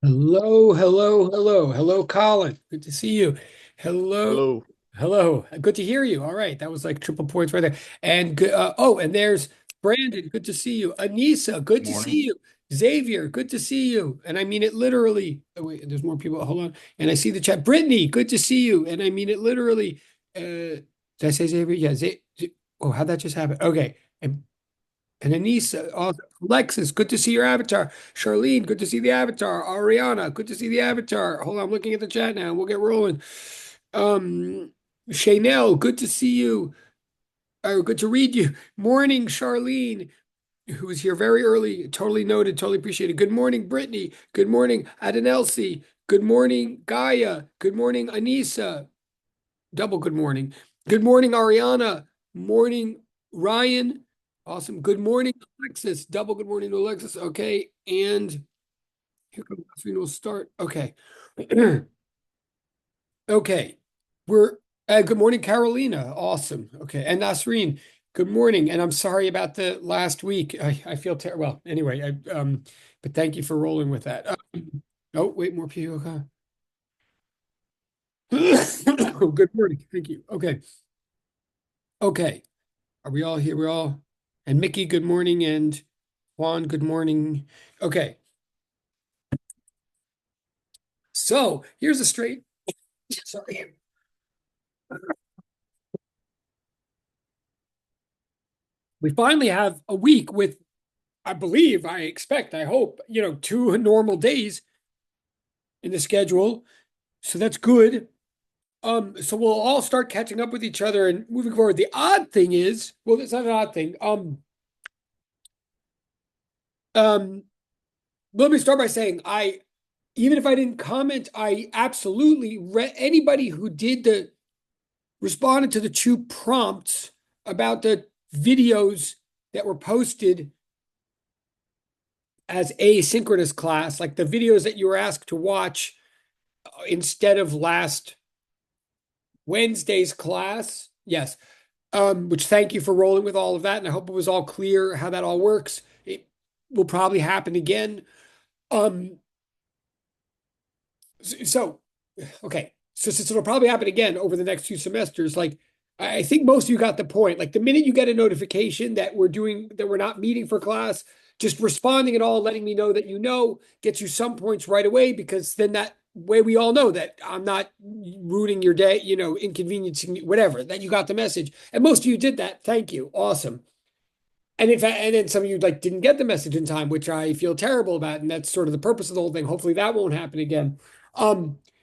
Hello, hello, hello, hello, Colin. Good to see you. Hello, Hello. hello. Good to hear you. All right, that was like triple points right there. And good. And there's Brandon. Good to see you. Anissa. Good to Morning. see you. Xavier. Good to see you. And I mean it literally. Oh, wait, there's more people. Hold on. And I see the chat. Brittany. Good to see you. And I mean it literally. Did I say Xavier? Yeah. Oh, how'd that just happen? Okay. And Anissa, Alexis, good to see your avatar. Charlene, good to see the avatar. Ariana, good to see the avatar. Hold on, I'm looking at the chat now. We'll get rolling. Um, Chanel, good to see you. Or good to read you. Morning, Charlene, who was here very early. Totally noted, totally appreciated. Good morning, Brittany. Good morning, Adenelsi. Good morning, Gaia. Good morning, Anissa. Double good morning. Good morning, Ariana. Morning, Ryan. Awesome. Good morning, Alexis. Double good morning to Alexis. Okay. And here comes Nasreen. We'll start. Okay. Okay. We're good morning, Carolina. Awesome. Okay. And Nasreen, good morning. And I'm sorry about the last week. I feel terrible. Well, anyway, but thank you for rolling with that. Oh, wait, more people. Okay. Good morning. Thank you. Okay. Okay. Are we all here? We're all, and Mickey, good morning, and Juan, good morning. Okay, so here's a straight, sorry. We finally have a week with, I believe, I expect, I hope, two normal days in the schedule. So that's good. So we'll all start catching up with each other and moving forward. The odd thing is, well, it's not an odd thing. Um, Let me start by saying even if I didn't comment, I absolutely read anybody who did the responded to the two prompts about the videos that were posted as asynchronous class, like the videos that you were asked to watch instead of last Wednesday's class. Yes. Which thank you for rolling with all of that. And I hope it was all clear how that all works. It will probably happen again. Um, so okay. So it'll probably happen again over the next few semesters. Like I think most of you got the point. Like the minute you get a notification that we're not meeting for class, just responding at all, letting me know that gets you some points right away because then that way we all know that I'm not ruining your day, inconveniencing whatever, that you got the message. And most of you did that. Thank you. Awesome. And in fact, and then some of you like didn't get the message in time, which I feel terrible about. And that's sort of the purpose of the whole thing. Hopefully that won't happen again.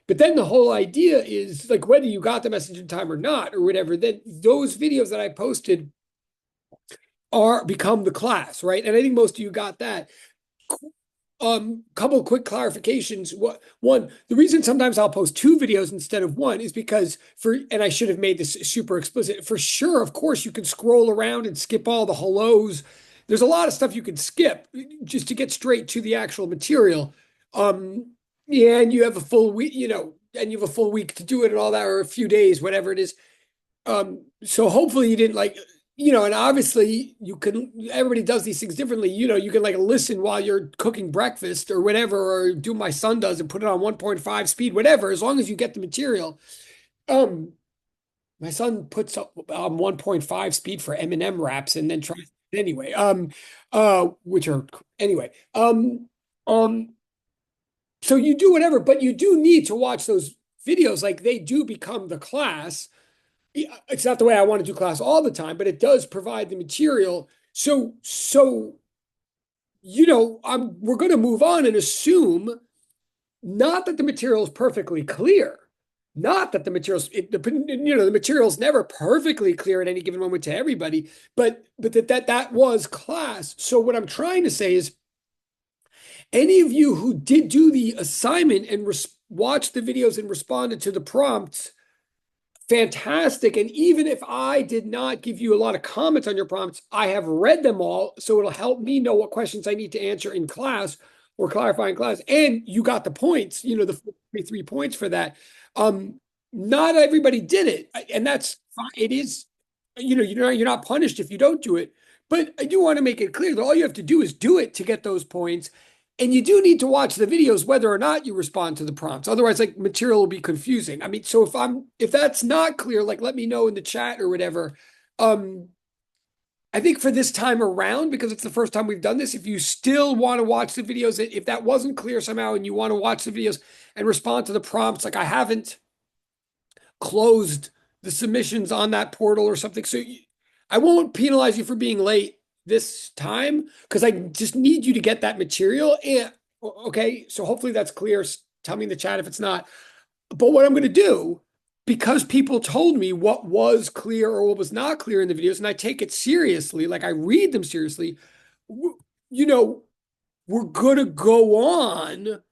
But then the whole idea is like whether you got the message in time or not, or whatever, then those videos that I posted are become the class, right? And I think most of you got that. Couple quick clarifications. One, the reason sometimes I'll post two videos instead of one is because and I should have made this super explicit. For sure, of course, you can scroll around and skip all the hellos. There's a lot of stuff you can skip just to get straight to the actual material. Yeah, and you have a full week, and you have a full week to do it and all that, or a few days, whatever it is. So hopefully you didn't and obviously everybody does these things differently. You can like listen while you're cooking breakfast or whatever, or do my son does and put it on 1.5 speed, whatever, as long as you get the material. Um, my son puts up 1.5 speed for M&M wraps and then tries it anyway. Which are anyway. Um, so you do whatever, but you do need to watch those videos, like they do become the class. It's not the way I want to do class all the time, but it does provide the material. So we're going to move on and assume not that the material is perfectly clear, not that the materials, the material's never perfectly clear at any given moment to everybody, but that was class. So what I'm trying to say is, any of you who did do the assignment and watched the videos and responded to the prompts, fantastic. And even if I did not give you a lot of comments on your prompts, I have read them all. So it'll help me know what questions I need to answer in class or clarify in class. And you got the points, the 43 points for that. Um, Not everybody did it. And that's fine. It is, you're not punished if you don't do it. But I do want to make it clear that all you have to do is do it to get those points. And you do need to watch the videos whether or not you respond to the prompts. Otherwise, like material will be confusing. I mean, so if that's not clear, like let me know in the chat or whatever. Um, I think for this time around, because it's the first time we've done this, if you still want to watch the videos, if that wasn't clear somehow and you want to watch the videos and respond to the prompts, like I haven't closed the submissions on that portal or something. So I won't penalize you for being late this time because I just need you to get that material. And okay, so hopefully that's clear. Tell me in the chat if it's not. But what I'm going to do, because people told me what was clear or what was not clear in the videos, and I take it seriously, like I read them seriously, you know, we're going to go on,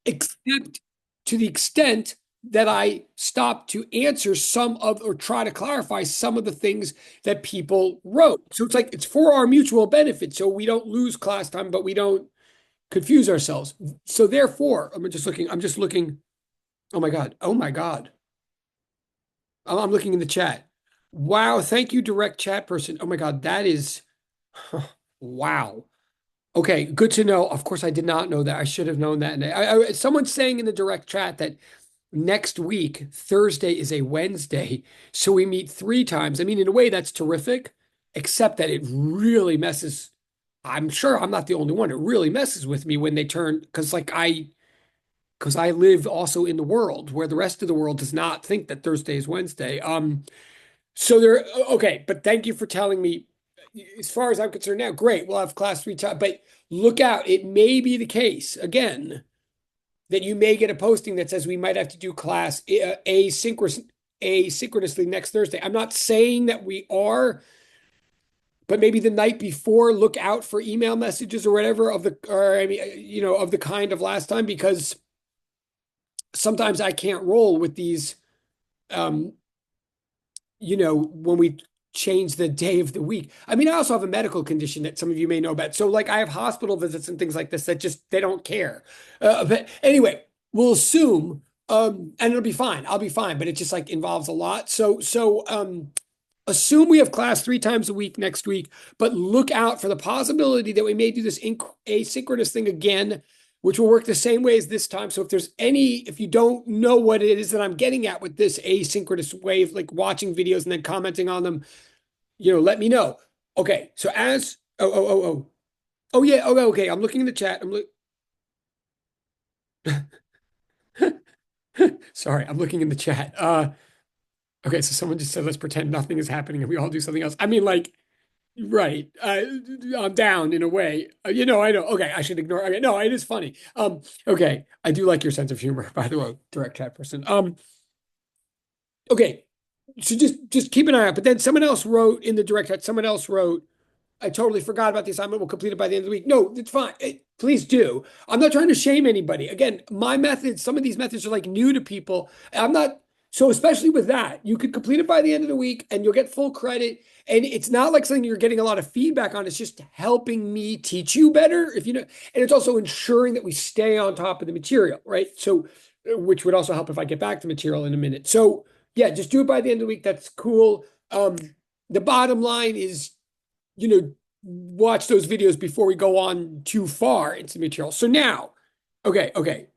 except to the extent that I stop to answer some of or try to clarify some of the things that people wrote. So it's like it's for our mutual benefit. So we don't lose class time, but we don't confuse ourselves. So therefore, I'm just looking. Oh my God. Oh my God. I'm looking in the chat. Wow. Thank you, direct chat person. Oh my God. That is wow. Okay, good to know. Of course, I did not know that. I should have known that. And someone's saying in the direct chat that next week, Thursday is a Wednesday. So we meet 3 times. I mean, in a way, that's terrific, except that it really messes. I'm sure I'm not the only one. It really messes with me when they turn, because I live also in the world where the rest of the world does not think that Thursday is Wednesday. So there, okay, but thank you for telling me. As far as I'm concerned now, great. We'll have class 3 times, but look out. It may be the case again that you may get a posting that says we might have to do class asynchronously next Thursday. I'm not saying that we are, but maybe the night before, look out for email messages or whatever or I mean, of the kind of last time, because sometimes I can't roll with these, um, when we change the day of the week. I mean, I also have a medical condition that some of you may know about. So like I have hospital visits and things like this that just, they don't care. But anyway, we'll assume, and it'll be fine. I'll be fine, but it just like involves a lot. So assume we have class 3 times a week next week, but look out for the possibility that we may do this asynchronous thing again, which will work the same way as this time. So if you don't know what it is that I'm getting at with this asynchronous way of like watching videos and then commenting on them, let me know. Okay. So oh yeah. Okay. I'm looking in the chat. Sorry. I'm looking in the chat. Okay. So someone just said, let's pretend nothing is happening and we all do something else. I mean, like, right. I'm down in a way. I know. Okay, I should ignore. Okay, no, it is funny. Okay. I do like your sense of humor, by the way, direct chat person. Okay. So just keep an eye out. But then someone else wrote in the direct chat, someone else wrote, I totally forgot about the assignment. We'll complete it by the end of the week. No, it's fine. Please do. I'm not trying to shame anybody. Again, my methods, some of these methods are like new to people. I'm not, so especially with that, you could complete it by the end of the week and you'll get full credit. And it's not like something you're getting a lot of feedback on. It's just helping me teach you better, if you know, and it's also ensuring that we stay on top of the material, right? So, which would also help if I get back to material in a minute. So yeah, just do it by the end of the week. That's cool. The bottom line is, watch those videos before we go on too far into the material. So now, okay. Okay.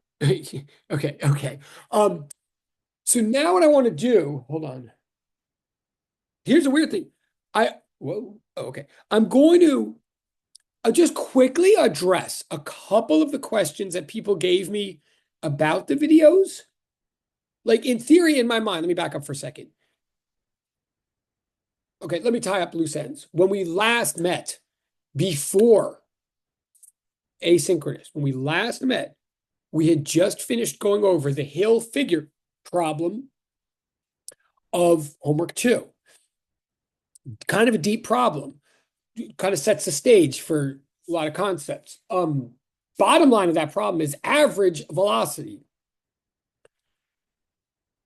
So now what I want to do, hold on. Here's a weird thing. Okay. I'm going to just quickly address a couple of the questions that people gave me about the videos. Like in theory, in my mind, let me back up for a second. Okay, let me tie up loose ends. When we last met, before asynchronous, when we last met, we had just finished going over the Hill figure problem of homework 2. Kind of a deep problem. Kind of sets the stage for a lot of concepts. Bottom line of that problem is average velocity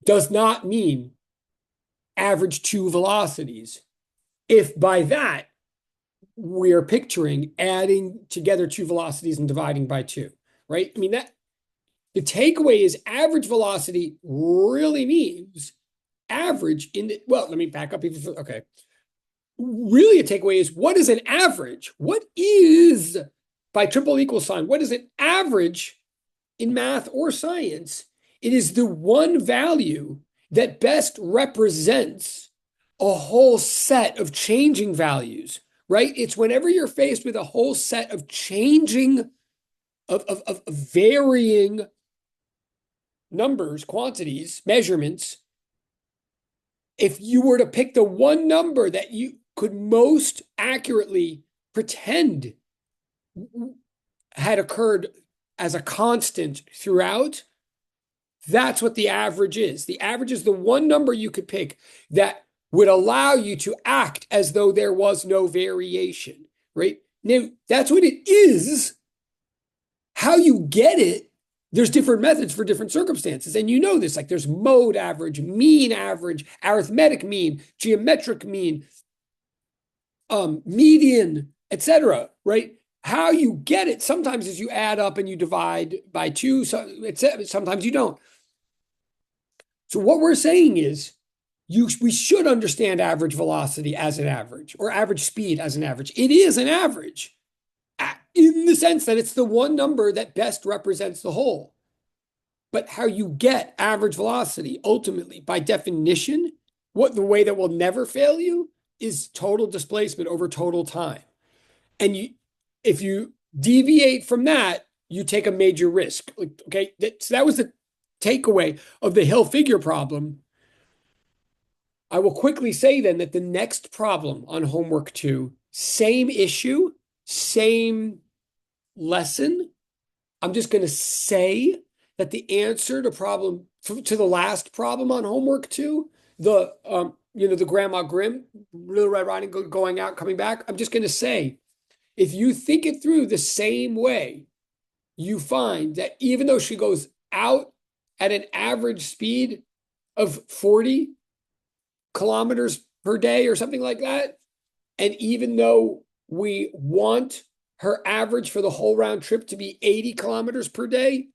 does not mean average 2 velocities. If by that we're picturing adding together 2 velocities and dividing by 2, right? I mean, that the takeaway is average velocity really means average well, let me back up even okay. Really a takeaway is what is an average? What is by triple equal sign. What is an average in math or science? It is the one value that best represents a whole set of changing values, right? It's whenever you're faced with a whole set of changing, of varying numbers, quantities, measurements, if you were to pick the one number that you could most accurately pretend had occurred as a constant throughout, that's what the average is. The average is the one number you could pick that would allow you to act as though there was no variation, right? Now, that's what it is. How you get it, there's different methods for different circumstances. And you know this, like there's mode average, mean average, arithmetic mean, geometric mean, median, etc., right? How you get it sometimes is you add up and you divide by 2, so sometimes you don't. So what we're saying is we should understand average velocity as an average or average speed as an average. It is an average in the sense that it's the one number that best represents the whole. But how you get average velocity ultimately, by definition, the way that will never fail you is total displacement over total time. And if you deviate from that, you take a major risk. Okay, so that was the takeaway of the Hill-Figure problem. I will quickly say then that the next problem on homework 2, same issue, same lesson. I'm just going to say that the answer to the last problem on homework 2, the Grandma Grimm, Little Red Riding Hood going out, coming back. I'm just going to say, if you think it through the same way, you find that even though she goes out at an average speed of 40 kilometers per day or something like that, and even though we want her average for the whole round trip to be 80 kilometers per day,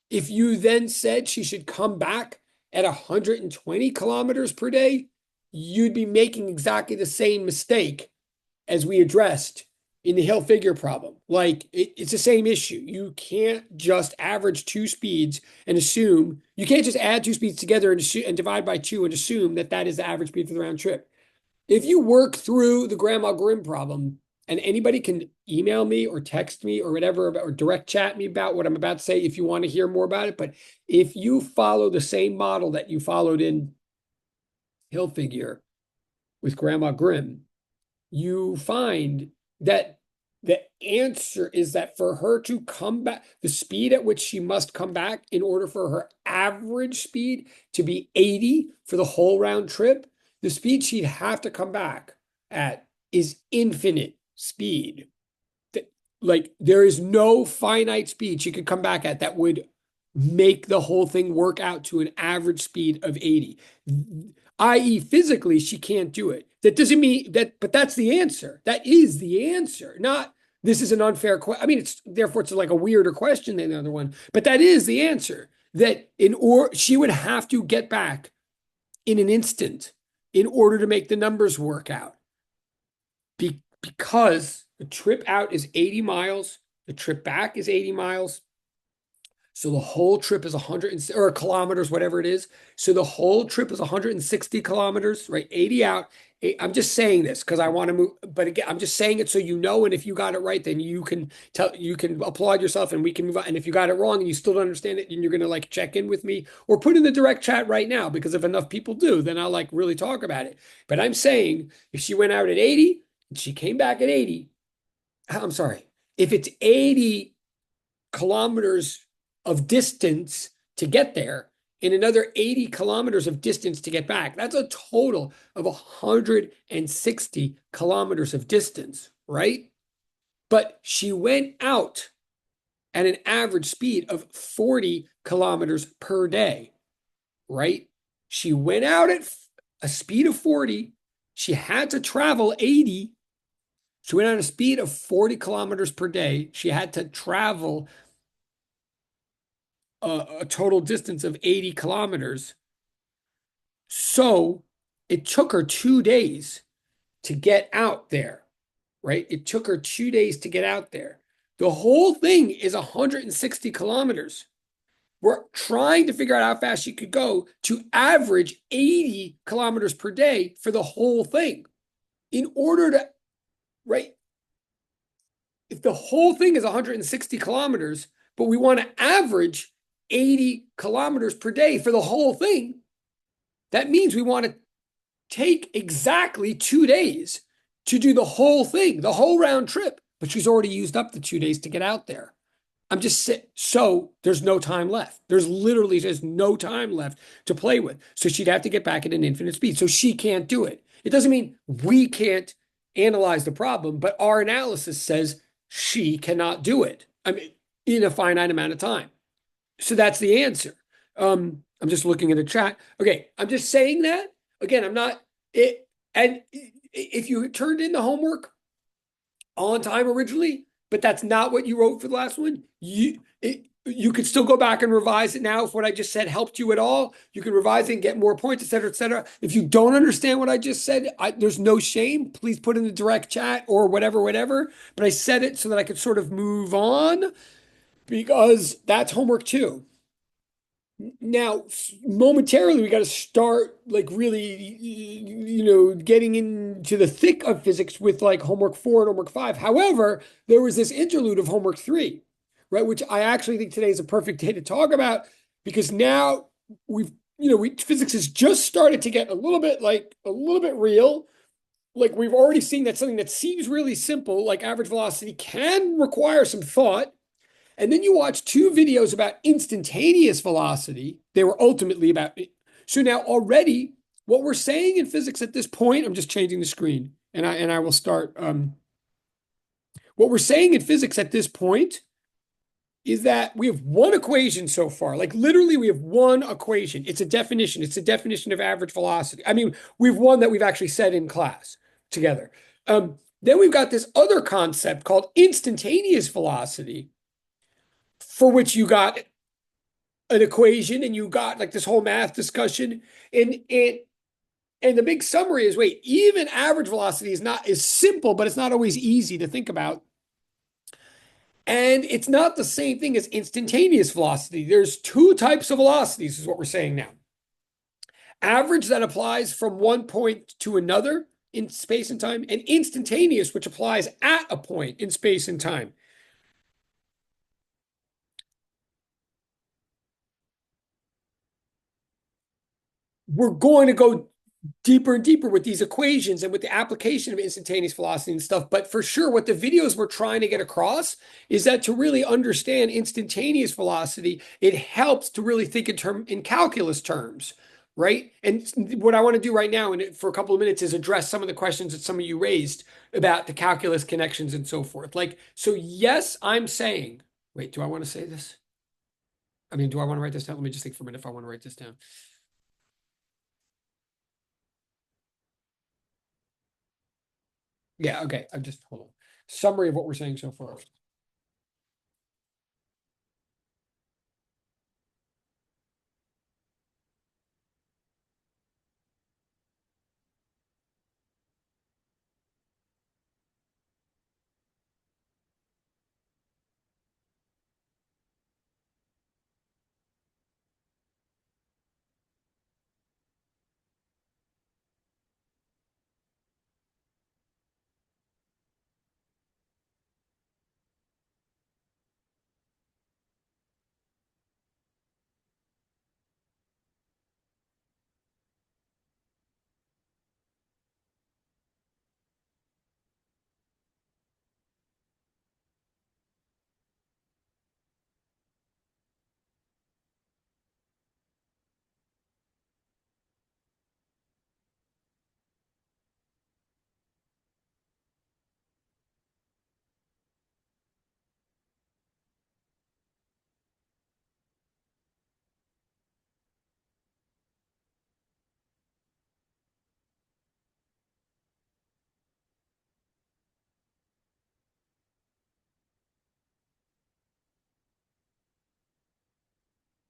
if you then said she should come back at 120 kilometers per day, you'd be making exactly the same mistake as we addressed in the Hill-Figure problem. Like, it's the same issue. You can't just average 2 speeds and assume, you can't just add 2 speeds together and divide by 2 and assume that that is the average speed for the round trip. If you work through the Grandma Grimm problem, and anybody can email me or text me or whatever, or direct chat me about what I'm about to say if you want to hear more about it. But if you follow the same model that you followed in Hill-Figure with Grandma Grimm, you find that the answer is that for her to come back, the speed at which she must come back in order for her average speed to be 80 for the whole round trip, the speed she'd have to come back at is infinite speed. Like, there is no finite speed she could come back at that would make the whole thing work out to an average speed of 80, i.e., physically, she can't do it. That doesn't mean that, but that's the answer. That is the answer. Not, this is an unfair question. I mean, therefore it's like a weirder question than the other one, but that is the answer. That she would have to get back in an instant in order to make the numbers work out. Because the trip out is 80 miles, the trip back is 80 miles. So the whole trip is 100 or kilometers, whatever it is. So the whole trip is 160 kilometers, right? 80 out. I'm just saying this because I want to move, but again, I'm just saying it so you know. And if you got it right, then you can applaud yourself and we can move on. And if you got it wrong and you still don't understand it, and you're gonna like check in with me or put in the direct chat right now, because if enough people do, then I'll like really talk about it. But I'm saying if she went out at 80 and she came back at 80, I'm sorry, if it's 80 kilometers of distance to get there and another 80 kilometers of distance to get back, that's a total of 160 kilometers of distance, right? But she went out at an average speed of 40 kilometers per day, right? She went out at a speed of 40. She had to travel 80. She went at a speed of 40 kilometers per day. She had to travel a total distance of 80 kilometers. So it took her 2 days to get out there, right? It took her 2 days to get out there. The whole thing is 160 kilometers. We're trying to figure out how fast she could go to average 80 kilometers per day for the whole thing. In order to, right, if the whole thing is 160 kilometers, but we want to average 80 kilometers per day for the whole thing, that means we want to take exactly 2 days to do the whole thing, the whole round trip. But she's already used up the 2 days to get out there. I'm just so there's no time left. There's literally just no time left to play with. So she'd have to get back at an infinite speed. So she can't do it. It doesn't mean we can't analyze the problem, but our analysis says she cannot do it. I mean, in a finite amount of time. So that's the answer. I'm just looking at the chat. Okay, I'm just saying that. Again, I'm not it. And if you turned in the homework on time originally, but that's not what you wrote for the last one, you could still go back and revise it now if what I just said helped you at all. You can revise it and get more points, et cetera, et cetera. If you don't understand what I just said, there's no shame. Please put in the direct chat or whatever. But I said it so that I could sort of move on because that's homework too. Now, momentarily, we got to start like really, getting into the thick of physics with like homework 4 and homework 5. However, there was this interlude of homework 3, right? Which I actually think today is a perfect day to talk about because now physics has just started to get a little bit real. Like we've already seen that something that seems really simple, like average velocity, can require some thought. And then you watch 2 videos about instantaneous velocity. They were ultimately about it. So now already what we're saying in physics at this point, I'm just changing the screen and I will start. What we're saying in physics at this point is that we have one equation so far. Like literally we have one equation. It's a definition. It's a definition of average velocity. I mean, we've one that we've actually said in class together. Then we've got this other concept called instantaneous velocity, for which you got an equation and you got like this whole math discussion. And the big summary is, wait, even average velocity is simple, but it's not always easy to think about. And it's not the same thing as instantaneous velocity. There's 2 types of velocities, is what we're saying now. Average, that applies from one point to another in space and time, and instantaneous, which applies at a point in space and time. We're going to go deeper and deeper with these equations and with the application of instantaneous velocity and stuff. But for sure, what the videos were trying to get across is that to really understand instantaneous velocity, it helps to really think in calculus terms, right? And what I want to do right now, and for a couple of minutes, is address some of the questions that some of you raised about the calculus connections and so forth. Like, so yes, I'm saying, wait, do I want to say this? I mean, do I want to write this down? Let me just think for a minute if I want to write this down. Yeah, okay. I'm just hold on. Summary of what we're saying so far.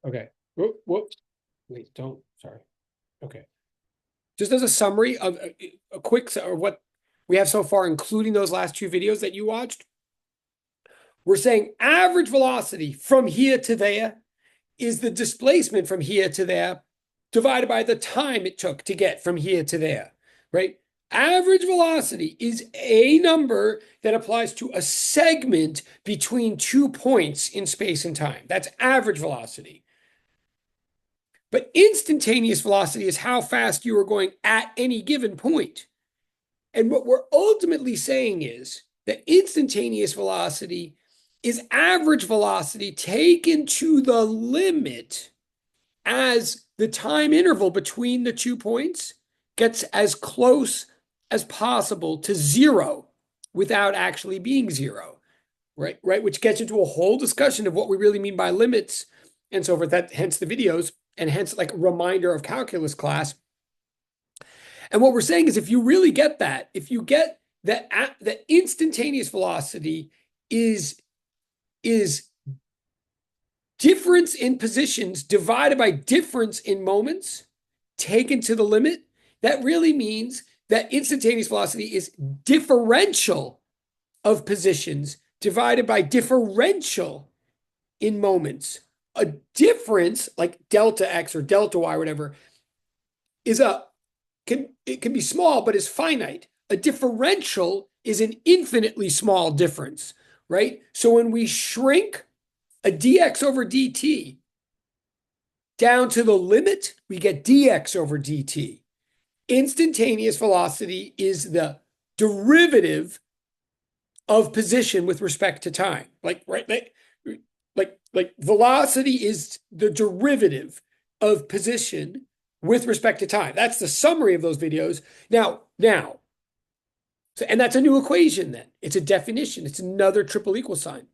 Okay. Whoop. Wait, don't. Sorry. Okay. Just as a summary of a quick or what we have so far, including those last 2 videos that you watched. We're saying average velocity from here to there is the displacement from here to there divided by the time it took to get from here to there, right? Average velocity is a number that applies to a segment between 2 points in space and time. That's average velocity. But instantaneous velocity is how fast you are going at any given point. And what we're ultimately saying is that instantaneous velocity is average velocity taken to the limit as the time interval between the 2 points gets as close as possible to zero without actually being zero, right? Which gets into a whole discussion of what we really mean by limits and so forth. That hence the videos and hence like a reminder of calculus class. And what we're saying is if you really get that, if you get that the instantaneous velocity is difference in positions divided by difference in moments taken to the limit, that really means that instantaneous velocity is differential of positions divided by differential in moments. A difference like delta x or delta y, whatever, it can be small, but is finite. A differential is an infinitely small difference, right? So when we shrink a dx over dt down to the limit, we get dx over dt. Instantaneous velocity is the derivative of position with respect to time. Like velocity is the derivative of position with respect to time. That's the summary of those videos. Now, and that's a new equation then. It's a definition. It's another triple equal sign.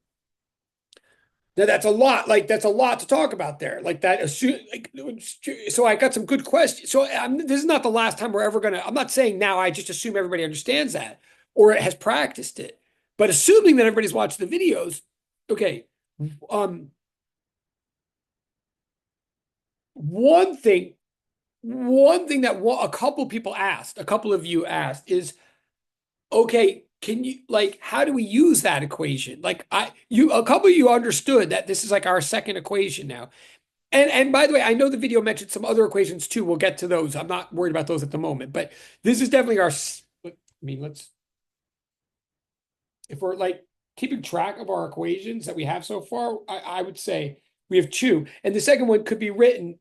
Now that's a lot. That's a lot to talk about there. So I got some good questions. So this is not the last time we're ever I'm not saying now I just assume everybody understands that or has practiced it. But assuming that everybody's watched the videos, okay. One thing that a couple people asked, a couple of you asked is, okay, can you how do we use that equation? A couple of you understood that this is like our second equation now. And by the way, I know the video mentioned some other equations too. We'll get to those. I'm not worried about those at the moment, but this is definitely if we're keeping track of our equations that we have so far, I would say we have two. And the second one could be written,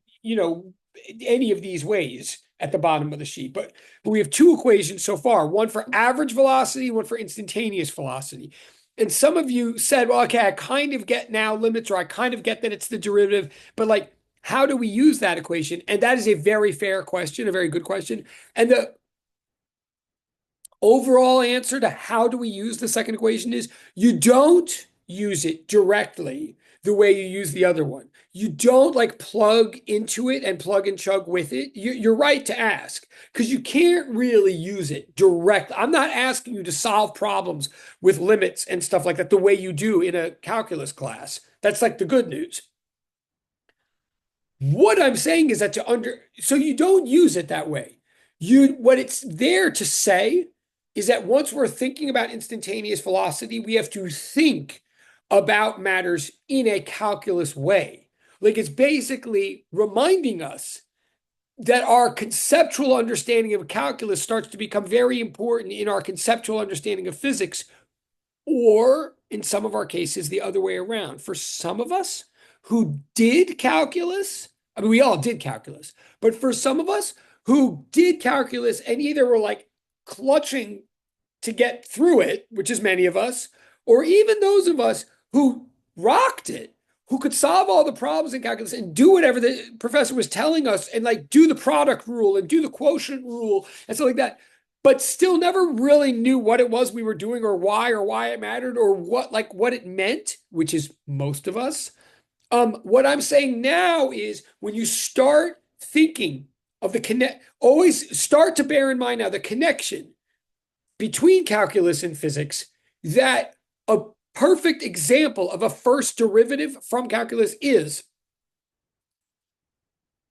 any of these ways at the bottom of the sheet. But we have two equations so far, one for average velocity, one for instantaneous velocity. And some of you said, well, okay, I kind of get now limits, or I kind of get that it's the derivative, but how do we use that equation? And that is a very fair question, a very good question. And the overall answer to how do we use the second equation is you don't use it directly the way you use the other one. You don't plug into it and plug and chug with it. You're right to ask because you can't really use it directly. I'm not asking you to solve problems with limits and stuff like that the way you do in a calculus class. That's the good news. What I'm saying is that so you don't use it that way. What it's there to say is that once we're thinking about instantaneous velocity, we have to think about matters in a calculus way. It's basically reminding us that our conceptual understanding of calculus starts to become very important in our conceptual understanding of physics, or in some of our cases, the other way around. For some of us who did calculus, we all did calculus, but for some of us who did calculus and either were clutching to get through it, which is many of us, or even those of us who rocked it, who could solve all the problems in calculus and do whatever the professor was telling us and do the product rule and do the quotient rule and stuff like that, but still never really knew what it was we were doing or why it mattered or what it meant, which is most of us. What I'm saying now is when you start thinking of always start to bear in mind now the connection between calculus and physics, that a perfect example of a first derivative from calculus is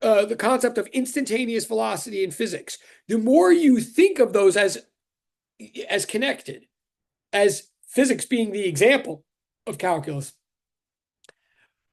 the concept of instantaneous velocity in physics. The more you think of those as connected, as physics being the example, of calculus.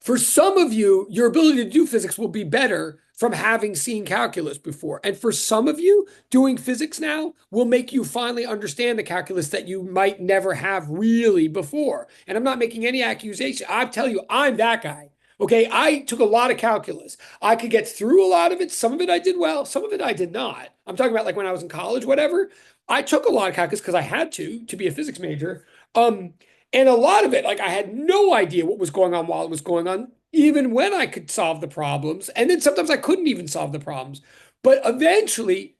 For some of you, your ability to do physics will be better from having seen calculus before. And for some of you, doing physics now will make you finally understand the calculus that you might never have really before. And I'm not making any accusation. I tell you, I'm that guy. Okay, I took a lot of calculus. I could get through a lot of it. Some of it I did well, some of it I did not. I'm talking about like when I was in college, whatever. I took a lot of calculus because I had to be a physics major. Um, and a lot of it, like I had no idea what was going on while it was going on, even when I could solve the problems. And then sometimes I couldn't even solve the problems. But eventually,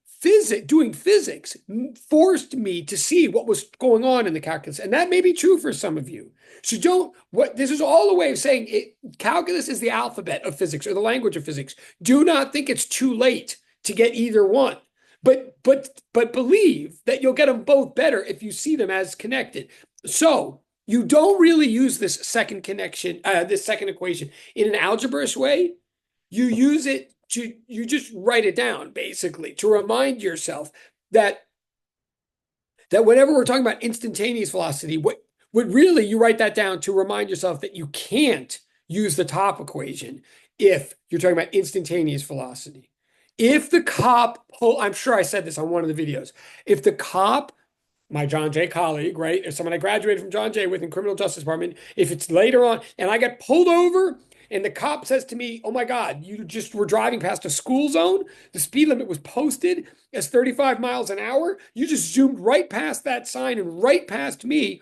doing physics forced me to see what was going on in the calculus. And that may be true for some of you. So this is all a way of saying calculus is the alphabet of physics or the language of physics. Do not think it's too late to get either one. But believe that you'll get them both better if you see them as connected. So you don't really use this second connection, this second equation in an algebraic way. You use it you just write it down basically to remind yourself that whenever we're talking about instantaneous velocity, what really you write that down to remind yourself that you can't use the top equation if you're talking about instantaneous velocity. If the cop I'm sure I said this on one of the videos, if the cop, my John Jay colleague, right? If someone I graduated from John Jay with in criminal justice department, if it's later on and I get pulled over and the cop says to me, oh my God, you just were driving past a school zone. The speed limit was posted as 35 miles an hour. You just zoomed right past that sign and right past me.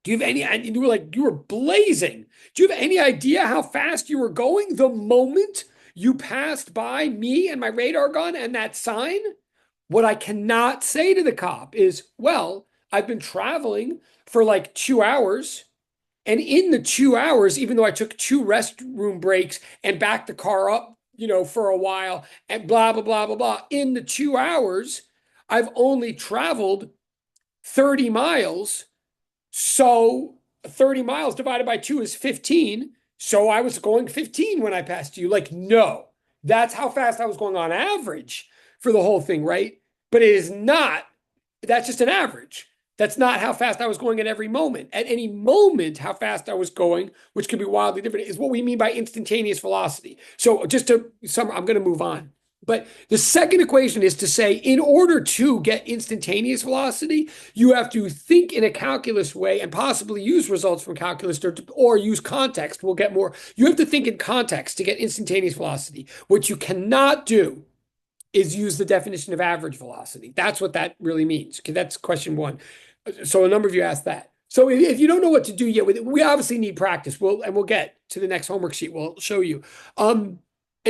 Do you have any, and you were like, you were blazing. Do you have any idea how fast you were going the moment you passed by me and my radar gun and that sign? What I cannot say to the cop is, well, I've been traveling for like 2 hours. And in the 2 hours, even though I took 2 restroom breaks and backed the car up, for a while and blah, blah, blah, blah, blah, in the 2 hours, I've only traveled 30 miles. So 30 miles divided by 2 is 15. So I was going 15 when I passed you. Like, no, that's how fast I was going on average for the whole thing, right? But it is not, that's just an average. That's not how fast I was going at every moment. At any moment, how fast I was going, which could be wildly different, is what we mean by instantaneous velocity. So just to summarize, I'm going to move on. But the second equation is to say, in order to get instantaneous velocity, you have to think in a calculus way and possibly use results from calculus or use context. We'll get more. You have to think in context to get instantaneous velocity. What you cannot do is use the definition of average velocity. That's what that really means. Okay, that's question one. So a number of you asked that. So if you don't know what to do yet with it, we obviously need practice. We'll get to the next homework sheet. We'll show you. And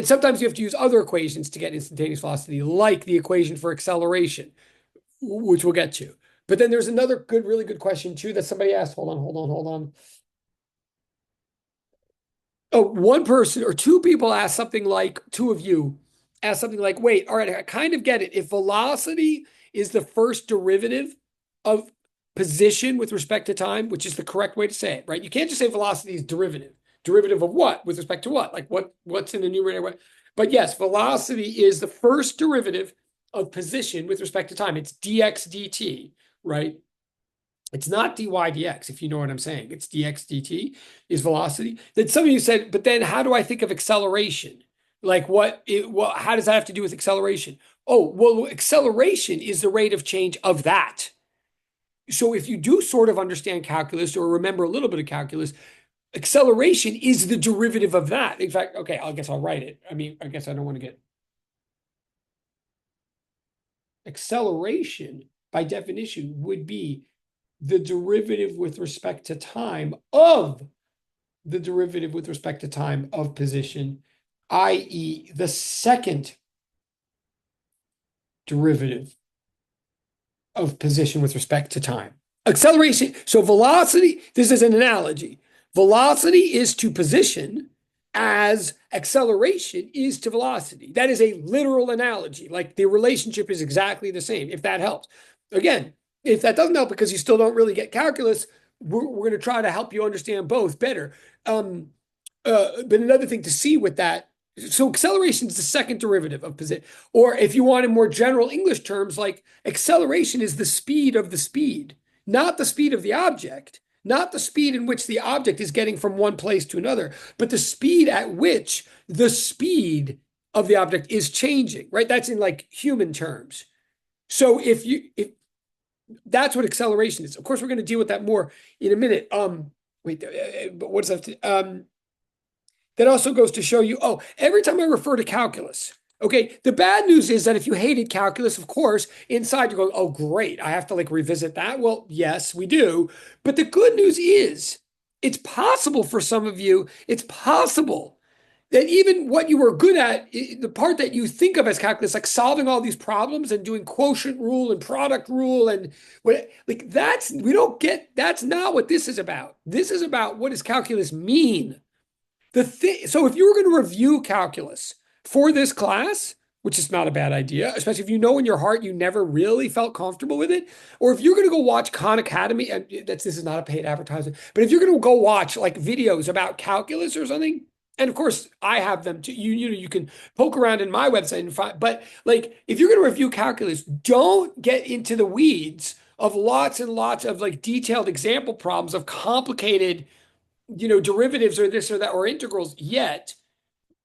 sometimes you have to use other equations to get instantaneous velocity, like the equation for acceleration, which we'll get to. But then there's another really good question too that somebody asked. Hold on. Oh, one person or two people asked something like, two of you asked something like, wait, all right, I kind of get it. If velocity is the first derivative of position with respect to time, which is the correct way to say it, right? You can't just say velocity is derivative. Derivative of what? With respect to what? Like what's in the numerator? But yes, velocity is the first derivative of position with respect to time. It's dx dt, right? It's not dy dx, if you know what I'm saying. It's dx dt is velocity. Then some of you said, but then how do I think of acceleration? Like how does that have to do with acceleration? Oh, well, acceleration is the rate of change of that. So if you do sort of understand calculus or remember a little bit of calculus, acceleration is the derivative of that. In fact, okay, I guess I'll write it. I mean, I guess I don't want to get acceleration by definition would be the derivative with respect to time of the derivative with respect to time of position, i.e. the second derivative of position with respect to time. Acceleration, so velocity, this is an analogy. Velocity is to position as acceleration is to velocity. That is a literal analogy. Like the relationship is exactly the same, if that helps. Again, if that doesn't help because you still don't really get calculus, we're going to try to help you understand both better. But another thing to see with that, so acceleration is the second derivative of position. Or if you want in more general English terms, like acceleration is the speed of the speed, not the speed of the object, not the speed in which the object is getting from one place to another, but the speed at which the speed of the object is changing, right? That's in like human terms. So if that's what acceleration is. Of course, we're going to deal with that more in a minute. But what does that? That also goes to show you, oh, every time I refer to calculus, okay, the bad news is that if you hated calculus, of course, inside you're going, oh, great, I have to like revisit that. Well, yes, we do. But the good news is it's possible for some of you, it's possible that even what you were good at, the part that you think of as calculus, like solving all these problems and doing quotient rule and product rule and what, like we don't get, that's not what this is about. This is about what does calculus mean? So if you were going to review calculus for this class, which is not a bad idea, especially if you know in your heart you never really felt comfortable with it, or if you're going to go watch Khan Academy, and this is not a paid advertisement, but if you're going to go watch like videos about calculus or something, and of course I have them too, you can poke around in my website and find, but like if you're going to review calculus, don't get into the weeds of lots and lots of like detailed example problems of complicated derivatives or this or that or integrals yet.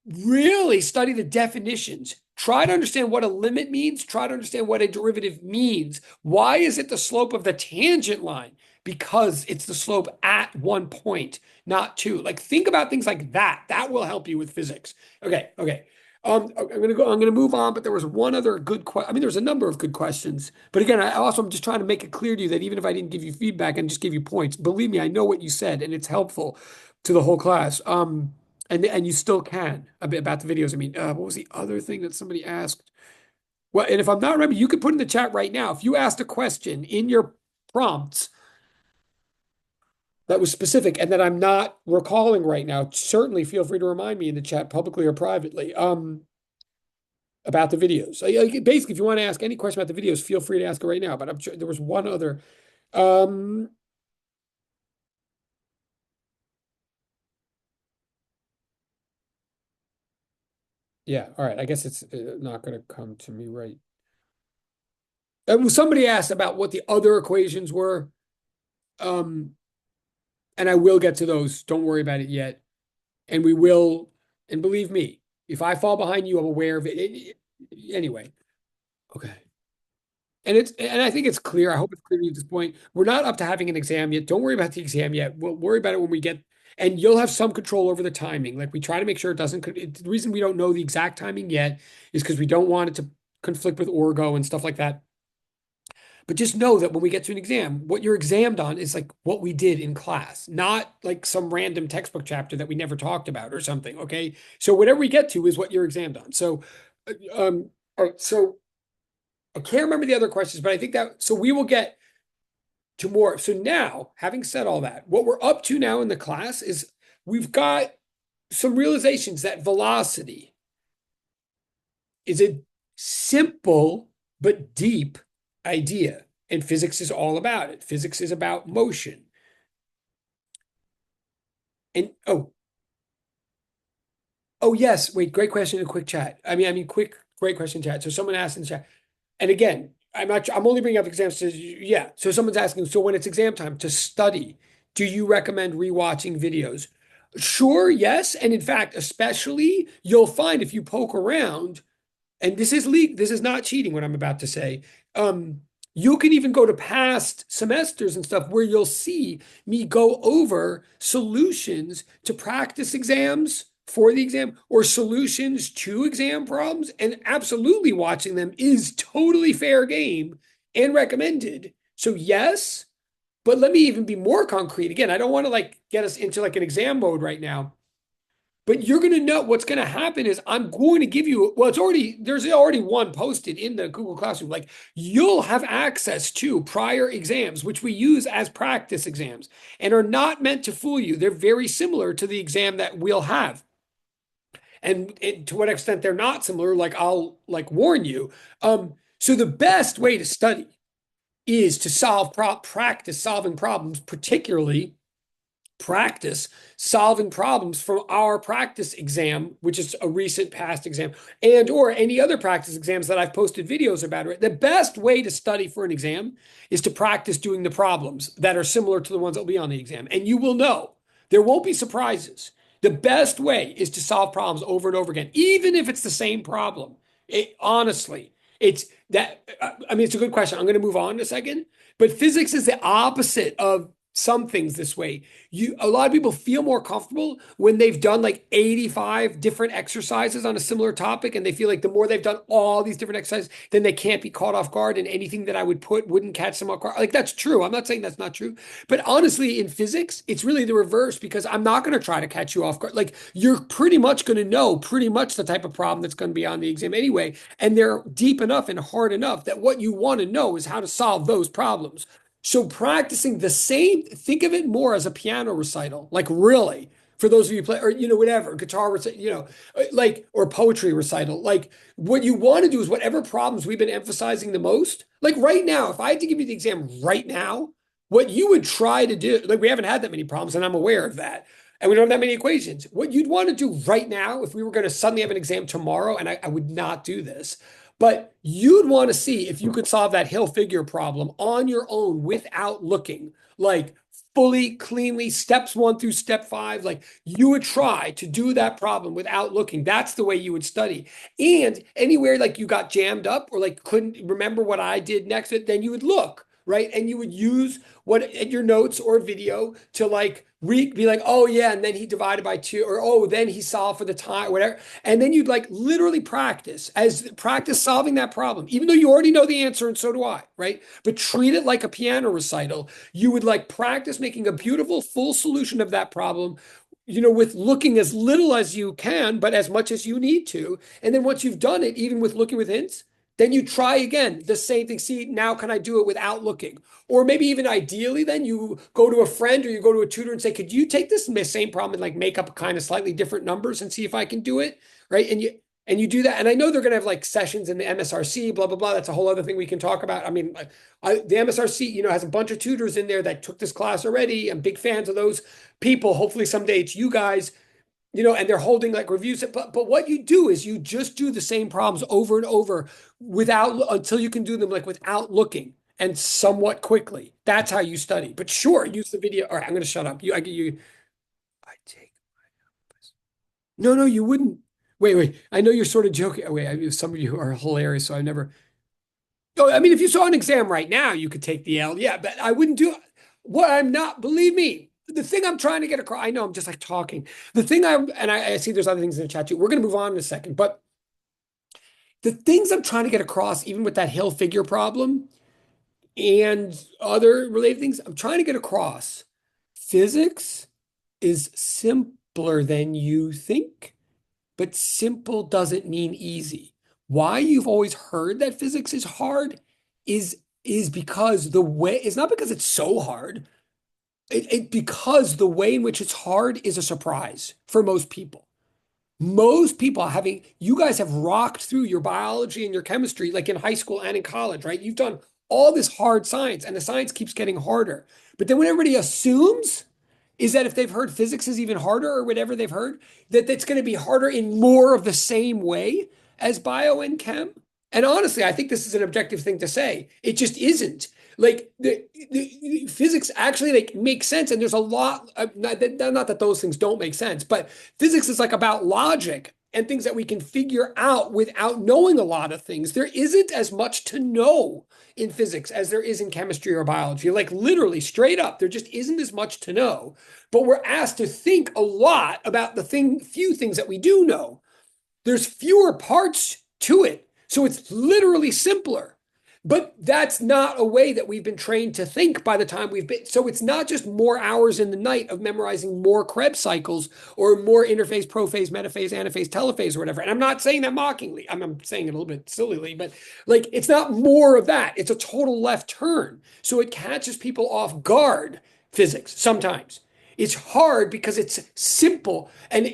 Really study the definitions. Try to understand what a limit means. Try to understand what a derivative means. Why is it the slope of the tangent line? Because it's the slope at one point, not two. Like think about things like that. That will help you with physics. Okay, okay. I'm gonna move on, but there was one other good question. I mean, there's a number of good questions. But again, I'm just trying to make it clear to you that even if I didn't give you feedback and just give you points, believe me, I know what you said, and it's helpful to the whole class. And you still can about the videos. I mean, what was the other thing that somebody asked? Well, and if I'm not remembering, you could put in the chat right now. If you asked a question in your prompts that was specific and that I'm not recalling right now, certainly feel free to remind me in the chat publicly or privately. About the videos. Basically, if you want to ask any question about the videos, feel free to ask it right now. But I'm sure there was one other. Yeah, all right. I guess it's not going to come to me right. Somebody asked about what the other equations were. And I will get to those. Don't worry about it yet. And we will, and believe me, if I fall behind you, I'm aware of it. Anyway, okay. And I think it's clear. I hope it's clear to you at this point. We're not up to having an exam yet. Don't worry about the exam yet. We'll worry about it when we get, and you'll have some control over the timing. Like we try to make sure it doesn't. The reason we don't know the exact timing yet is because we don't want it to conflict with Orgo and stuff like that. But just know that when we get to an exam, what you're examined on is like what we did in class, not like some random textbook chapter that we never talked about or something. Okay. So whatever we get to is what you're examined on. So, all right, so I can't remember the other questions, but I think that, so we will get to more. So now, having said all that, what we're up to now in the class is we've got some realizations that velocity is a simple but deep idea. And physics is all about it. Physics is about motion. And oh yes, wait, great question in a quick chat. Great question chat. So someone asked in the chat. And again, I'm only bringing up exams to, yeah. So someone's asking, so when it's exam time to study, do you recommend rewatching videos? Sure, yes. And in fact, especially you'll find if you poke around, and this is not cheating what I'm about to say. You can even go to past semesters and stuff where you'll see me go over solutions to practice exams for the exam or solutions to exam problems, and absolutely watching them is totally fair game and recommended. So yes, but let me even be more concrete. Again, I don't want to like get us into like an exam mode right now. But you're going to know what's going to happen is I'm going to give you, well, there's already one posted in the Google Classroom. Like you'll have access to prior exams, which we use as practice exams and are not meant to fool you. They're very similar to the exam that we'll have. And to what extent they're not similar, like I'll like warn you. So the best way to study is to practice solving problems, particularly practice solving problems from our practice exam, which is a recent past exam, and or any other practice exams that I've posted videos about. Right? The best way to study for an exam is to practice doing the problems that are similar to the ones that will be on the exam. And you will know there won't be surprises. The best way is to solve problems over and over again, even if it's the same problem. Honestly, it's that. I mean, it's a good question. I'm going to move on in a second, but physics is the opposite of some things this way. A lot of people feel more comfortable when they've done like 85 different exercises on a similar topic, and they feel like the more they've done all these different exercises, then they can't be caught off guard, and anything that I would put wouldn't catch them off guard. Like that's true. I'm not saying that's not true, but honestly, in physics, it's really the reverse because I'm not going to try to catch you off guard. Like you're pretty much going to know pretty much the type of problem that's going to be on the exam anyway, and they're deep enough and hard enough that what you want to know is how to solve those problems. So practicing the same, think of it more as a piano recital, like really, for those of you play, or whatever, guitar recital, like, or poetry recital. Like what you want to do is whatever problems we've been emphasizing the most, like right now, if I had to give you the exam right now, what you would try to do, like we haven't had that many problems, and I'm aware of that. And we don't have that many equations. What you'd want to do right now, if we were going to suddenly have an exam tomorrow, and I would not do this, but you'd want to see if you could solve that hill figure problem on your own without looking, like fully, cleanly, steps 1 through step 5. Like you would try to do that problem without looking. That's the way you would study. And anywhere like you got jammed up or like couldn't remember what I did next, then you would look, right? And you would use what at your notes or video to like be like, oh yeah, and then he divided by 2, or oh, then he solved for the time, whatever. And then you'd like literally practice solving that problem, even though you already know the answer, and so do I, right? But treat it like a piano recital. You would like practice making a beautiful full solution of that problem, with looking as little as you can, but as much as you need to. And then once you've done it, even with looking with hints, then you try again, the same thing. See, now can I do it without looking? Or maybe even ideally, then you go to a friend or you go to a tutor and say, could you take this same problem and like make up kind of slightly different numbers and see if I can do it? Right. And you do that. And I know they're going to have like sessions in the MSRC, blah, blah, blah. That's a whole other thing we can talk about. I mean, the MSRC, has a bunch of tutors in there that took this class already. I'm big fans of those people. Hopefully someday it's you guys. And they're holding like reviews. But what you do is you just do the same problems over and over until you can do them like without looking and somewhat quickly. That's how you study. But sure, use the video. All right, I'm going to shut up. I get you. I take. No, no, you wouldn't. Wait. I know you're sort of joking. Oh, wait, some of you are hilarious. So I never. Oh, I mean, if you saw an exam right now, you could take the L. Yeah, but I wouldn't do what I'm not. Believe me. The thing I'm trying to get across, I know I'm just like talking. The thing I see there's other things in the chat too. We're going to move on in a second, but the things I'm trying to get across, even with that hill figure problem and other related things, I'm trying to get across. Physics is simpler than you think, but simple doesn't mean easy. Why you've always heard that physics is hard is because it's not because it's so hard. Because the way in which it's hard is a surprise for most people. Most people you guys have rocked through your biology and your chemistry like in high school and in college, right? You've done all this hard science and the science keeps getting harder. But then when everybody assumes is that if they've heard physics is even harder or whatever they've heard, that it's going to be harder in more of the same way as bio and chem. And honestly, I think this is an objective thing to say. It just isn't. Like the physics actually like makes sense, and there's a lot. Not that those things don't make sense, but physics is like about logic and things that we can figure out without knowing a lot of things. There isn't as much to know in physics as there is in chemistry or biology. Like literally, straight up, there just isn't as much to know. But we're asked to think a lot about few things that we do know. There's fewer parts to it, so it's literally simpler. But that's not a way that we've been trained to think by the time we've been. So it's not just more hours in the night of memorizing more Krebs cycles or more interphase, prophase, metaphase, anaphase, telophase, or whatever. And I'm not saying that mockingly. I'm saying it a little bit sillily, but like it's not more of that. It's a total left turn. So it catches people off guard, physics, sometimes. It's hard because it's simple. And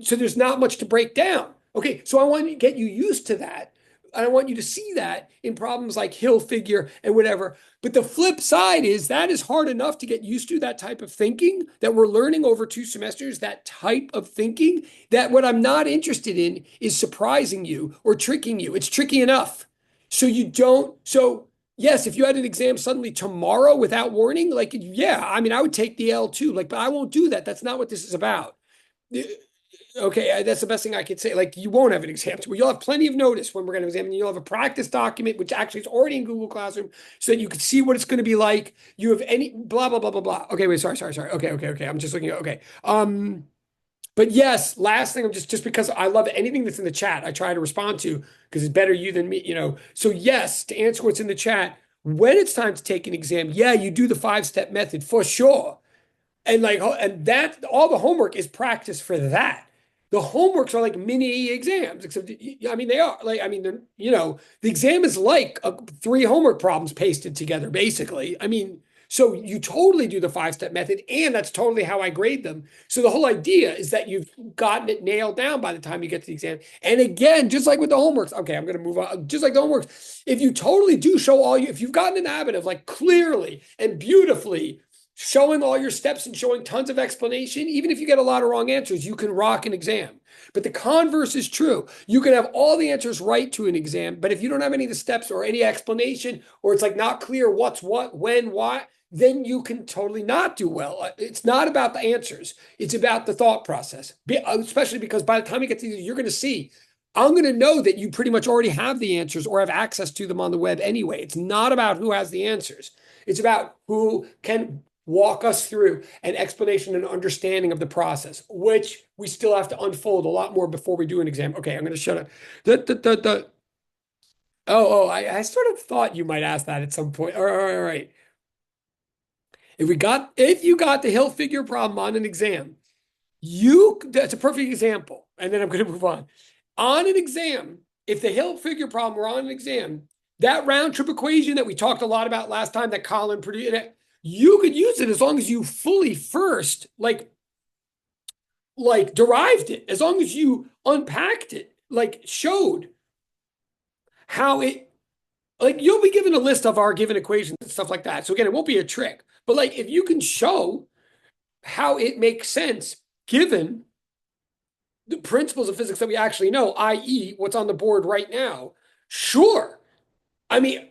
so there's not much to break down. Okay, so I want to get you used to that. I want you to see that in problems like hill figure and whatever. But the flip side is that is hard enough to get used to, that type of thinking that we're learning over 2 semesters, that type of thinking, that what I'm not interested in is surprising you or tricking you. It's tricky enough. So you don't, so yes, if you had an exam suddenly tomorrow without warning, like, yeah, I mean, I would take the L too, like, but I won't do that. That's not what this is about. Okay, that's the best thing I could say. Like, you won't have an exam. Well, you'll have plenty of notice when we're going to examine. You'll have a practice document, which actually is already in Google Classroom, so that you can see what it's going to be like. You have any blah blah blah blah blah. Okay, wait, sorry. Okay. I'm just looking at okay. But yes, last thing, I'm just because I love anything that's in the chat, I try to respond to because it's better you than me, you know. So yes, to answer what's in the chat, when it's time to take an exam, yeah, you do the 5-step method for sure. And like, and that all the homework is practice for that. The homeworks are like mini exams, except I mean they are like I mean they're the exam is like 3 homework problems pasted together basically. I mean, so you totally do the 5-step method, and that's totally how I grade them. So the whole idea is that you've gotten it nailed down by the time you get to the exam. And again, just like with the homeworks, okay, I'm going to move on. Just like the homeworks, if you totally do show all you, if you've gotten an habit of like clearly and beautifully showing all your steps and showing tons of explanation, even if you get a lot of wrong answers, you can rock an exam. But the converse is true. You can have all the answers right to an exam, but if you don't have any of the steps or any explanation, or it's like not clear what's what, when, why, then you can totally not do well. It's not about the answers. It's about the thought process, especially because by the time you get to these, you're going to see, I'm going to know that you pretty much already have the answers or have access to them on the web anyway. It's not about who has the answers. It's about who can walk us through an explanation and understanding of the process, which we still have to unfold a lot more before we do an exam. Okay, I'm going to shut up. I sort of thought you might ask that at some point. All right. If you got the hill figure problem on an exam, that's a perfect example. And then I'm going to move on. On an exam, if the hill figure problem were on an exam, that round trip equation that we talked a lot about last time that Colin produced, you could use it as long as you fully first like derived it, as long as you unpacked it, like showed how it, like you'll be given a list of our given equations and stuff like that. So again, it won't be a trick, but like if you can show how it makes sense given the principles of physics that we actually know, i.e. what's on the board right now, sure. I mean,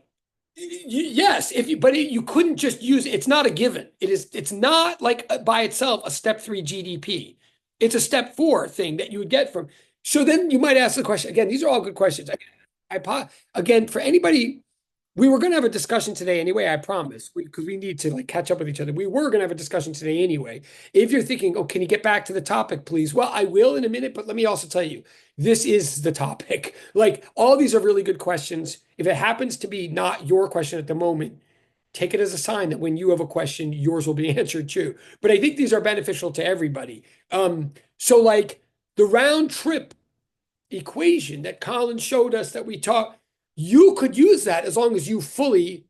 yes, you couldn't just use it's not a given. It's not like by itself a step 3 GDP. It's a step 4 thing that you would get from. So then you might ask the question again. These are all good questions. Again, for anybody, we were going to have a discussion today anyway, I promise, because we need to like catch up with each other. We were going to have a discussion today anyway. If you're thinking, oh, can you get back to the topic, please? Well, I will in a minute, but let me also tell you, this is the topic. Like all these are really good questions. If it happens to be not your question at the moment, take it as a sign that when you have a question, yours will be answered too. But I think these are beneficial to everybody. So like the round trip equation that Colin showed us that we taught, you could use that as long as you fully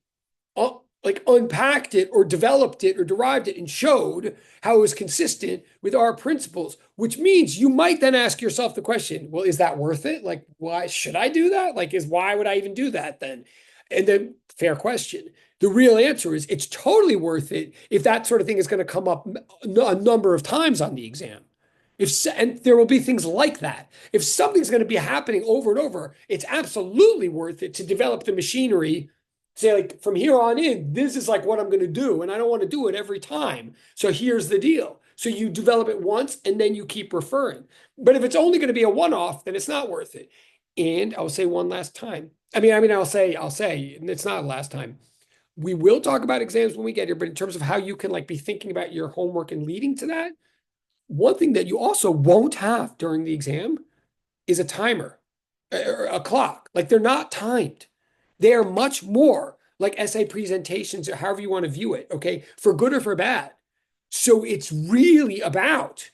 like unpacked it or developed it or derived it and showed how it was consistent with our principles, which means you might then ask yourself the question, well, is that worth it? Like, why should I do that? Like, why would I even do that then? And then fair question. The real answer is it's totally worth it if that sort of thing is going to come up a number of times on the exam. And there will be things like that. If something's going to be happening over and over, it's absolutely worth it to develop the machinery. Say, like, from here on in, this is like what I'm going to do, and I don't want to do it every time. So here's the deal. So you develop it once, and then you keep referring. But if it's only going to be a one-off, then it's not worth it. And I'll say one last time. I'll say, and it's not last time. We will talk about exams when we get here, but in terms of how you can like be thinking about your homework and leading to that, one thing that you also won't have during the exam is a timer or a clock. Like they're not timed. They are much more like essay presentations or however you want to view it, okay, for good or for bad. So it's really about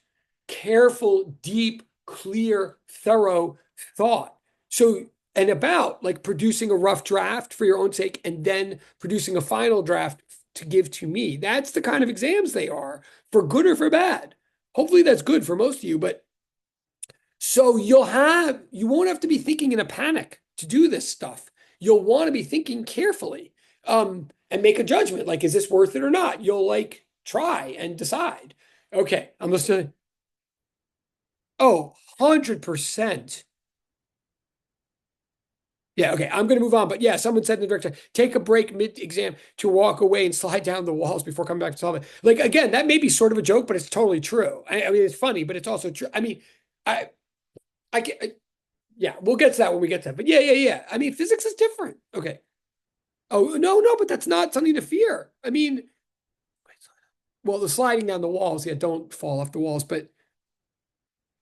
careful, deep, clear, thorough thought. So, and about like producing a rough draft for your own sake and then producing a final draft to give to me. That's the kind of exams they are, for good or for bad. Hopefully that's good for most of you, but so you won't have to be thinking in a panic to do this stuff, you'll want to be thinking carefully, and make a judgment. Like, is this worth it or not? You'll like try and decide. Okay, I'm listening. Oh, 100%. Yeah, okay, I'm going to move on. But yeah, someone said in the director, take a break mid-exam to walk away and slide down the walls before coming back to solve it. Like, again, that may be sort of a joke, but it's totally true. I mean, it's funny, but it's also true. I mean, I, I get, yeah, we'll get to that when we get to that. But yeah. I mean, physics is different. Okay. Oh, no, but that's not something to fear. I mean, well, the sliding down the walls, yeah, don't fall off the walls, but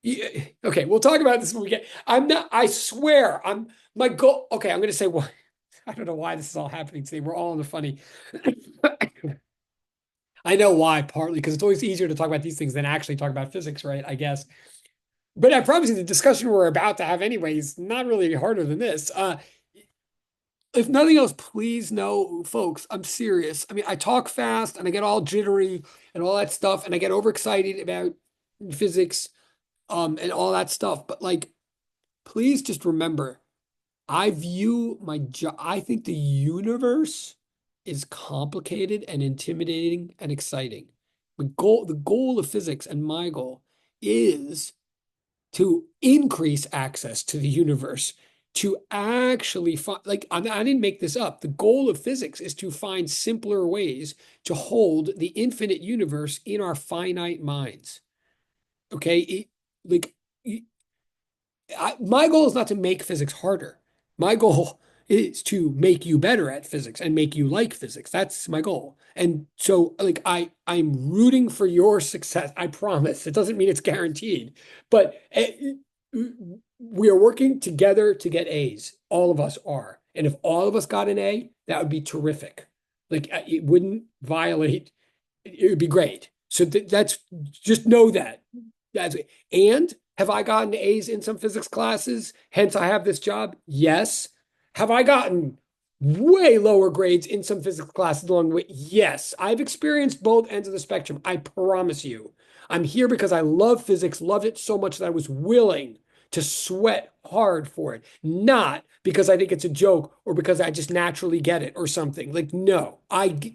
yeah, okay, we'll talk about this when we get. I'm not, I swear, my goal. Okay, I'm going to say what. I don't know why this is all happening today. We're all in the funny. I know why, partly because it's always easier to talk about these things than actually talk about physics, right? I guess. But I promise you, the discussion we're about to have anyway is not really harder than this. If nothing else, please know, folks, I'm serious. I mean, I talk fast and I get all jittery and all that stuff, and I get overexcited about physics, and all that stuff. But like, please just remember, I view my job, I think the universe is complicated and intimidating and exciting. The goal of physics and my goal is to increase access to the universe, to actually find, like, I didn't make this up. The goal of physics is to find simpler ways to hold the infinite universe in our finite minds. Okay. Like, my goal is not to make physics harder. My goal is to make you better at physics and make you like physics. That's my goal. And so, like, I'm rooting for your success. I promise. It doesn't mean it's guaranteed, but we are working together to get A's. All of us are. And if all of us got an A, that would be terrific. Like, it wouldn't violate, it would be great. So that's, just know that. That's it. And have I gotten A's in some physics classes? Hence, I have this job? Yes. Have I gotten way lower grades in some physics classes along the way? Yes. I've experienced both ends of the spectrum. I promise you. I'm here because I love physics, loved it so much that I was willing to sweat hard for it, not because I think it's a joke or because I just naturally get it or something. Like, no,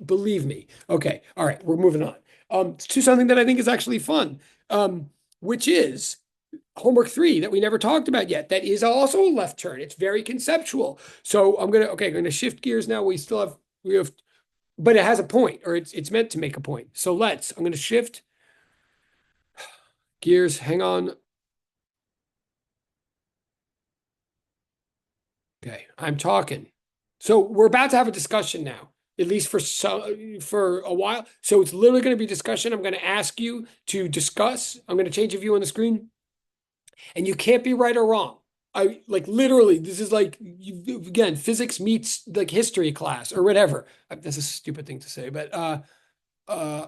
believe me. Okay. All right. We're moving on. To something that I think is actually fun. Which is homework 3 that we never talked about yet. That is also a left turn. It's very conceptual. So I'm gonna shift gears now. We have, but it has a point, or it's meant to make a point. So I'm gonna shift gears. Hang on. Okay, I'm talking. So we're about to have a discussion now, at least for a while. So it's literally going to be discussion. I'm going to ask you to discuss. I'm going to change a view on the screen. And you can't be right or wrong. I like literally, this is like, again, physics meets like history class or whatever. This is a stupid thing to say, but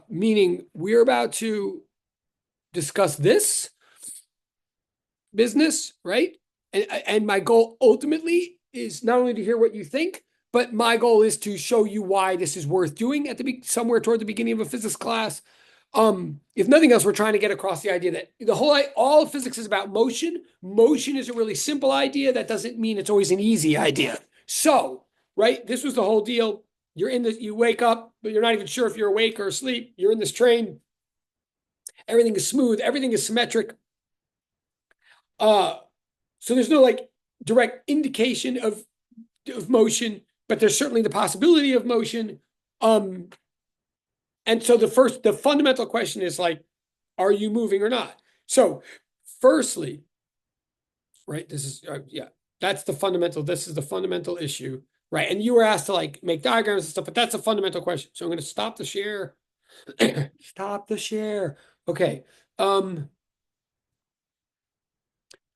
meaning we're about to discuss this business, right? And my goal ultimately is not only to hear what you think, but my goal is to show you why this is worth doing at somewhere toward the beginning of a physics class. If nothing else, we're trying to get across the idea that all of physics is about motion. Motion is a really simple idea. That doesn't mean it's always an easy idea. So, right, this was the whole deal. You wake up, but you're not even sure if you're awake or asleep. You're in this train. Everything is smooth. Everything is symmetric. So there's no like direct indication of motion, but there's certainly the possibility of motion. And so the fundamental question is like, are you moving or not? So firstly, right, this is, that's the fundamental, this is the fundamental issue, right? And you were asked to like make diagrams and stuff, but that's a fundamental question. So I'm going to stop the share. Stop the share. Okay. And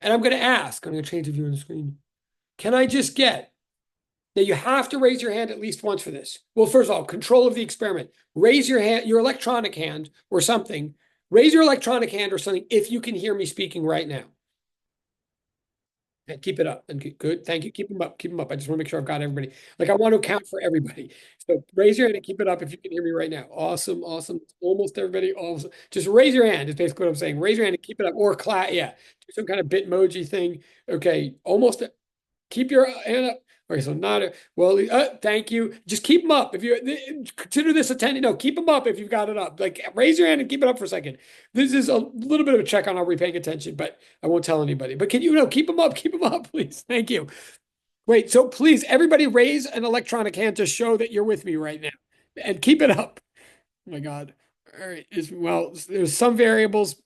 I'm going to change the view on the screen. Can I just get, now you have to raise your hand at least once for this. Well, first of all, control of the experiment. Raise your hand, your electronic hand or something. Raise your electronic hand or something if you can hear me speaking right now. And keep it up. And good. Thank you. Keep them up. Keep them up. I just want to make sure I've got everybody. Like, I want to account for everybody. So raise your hand and keep it up if you can hear me right now. Awesome. Awesome. Almost everybody. Awesome. Just raise your hand is basically what I'm saying. Raise your hand and keep it up. Or clap. Yeah. Do some kind of Bitmoji thing. Okay. Almost. Keep your hand up. Okay, so not a, well. Thank you. Just keep them up. If you consider this attending, no, keep them up if you've got it up. Like raise your hand and keep it up for a second. This is a little bit of a check on are we paying attention, but I won't tell anybody. But can you know keep them up, please? Thank you. Wait, so please, everybody raise an electronic hand to show that you're with me right now, and keep it up. Oh my God. All right. Well, there's some variables.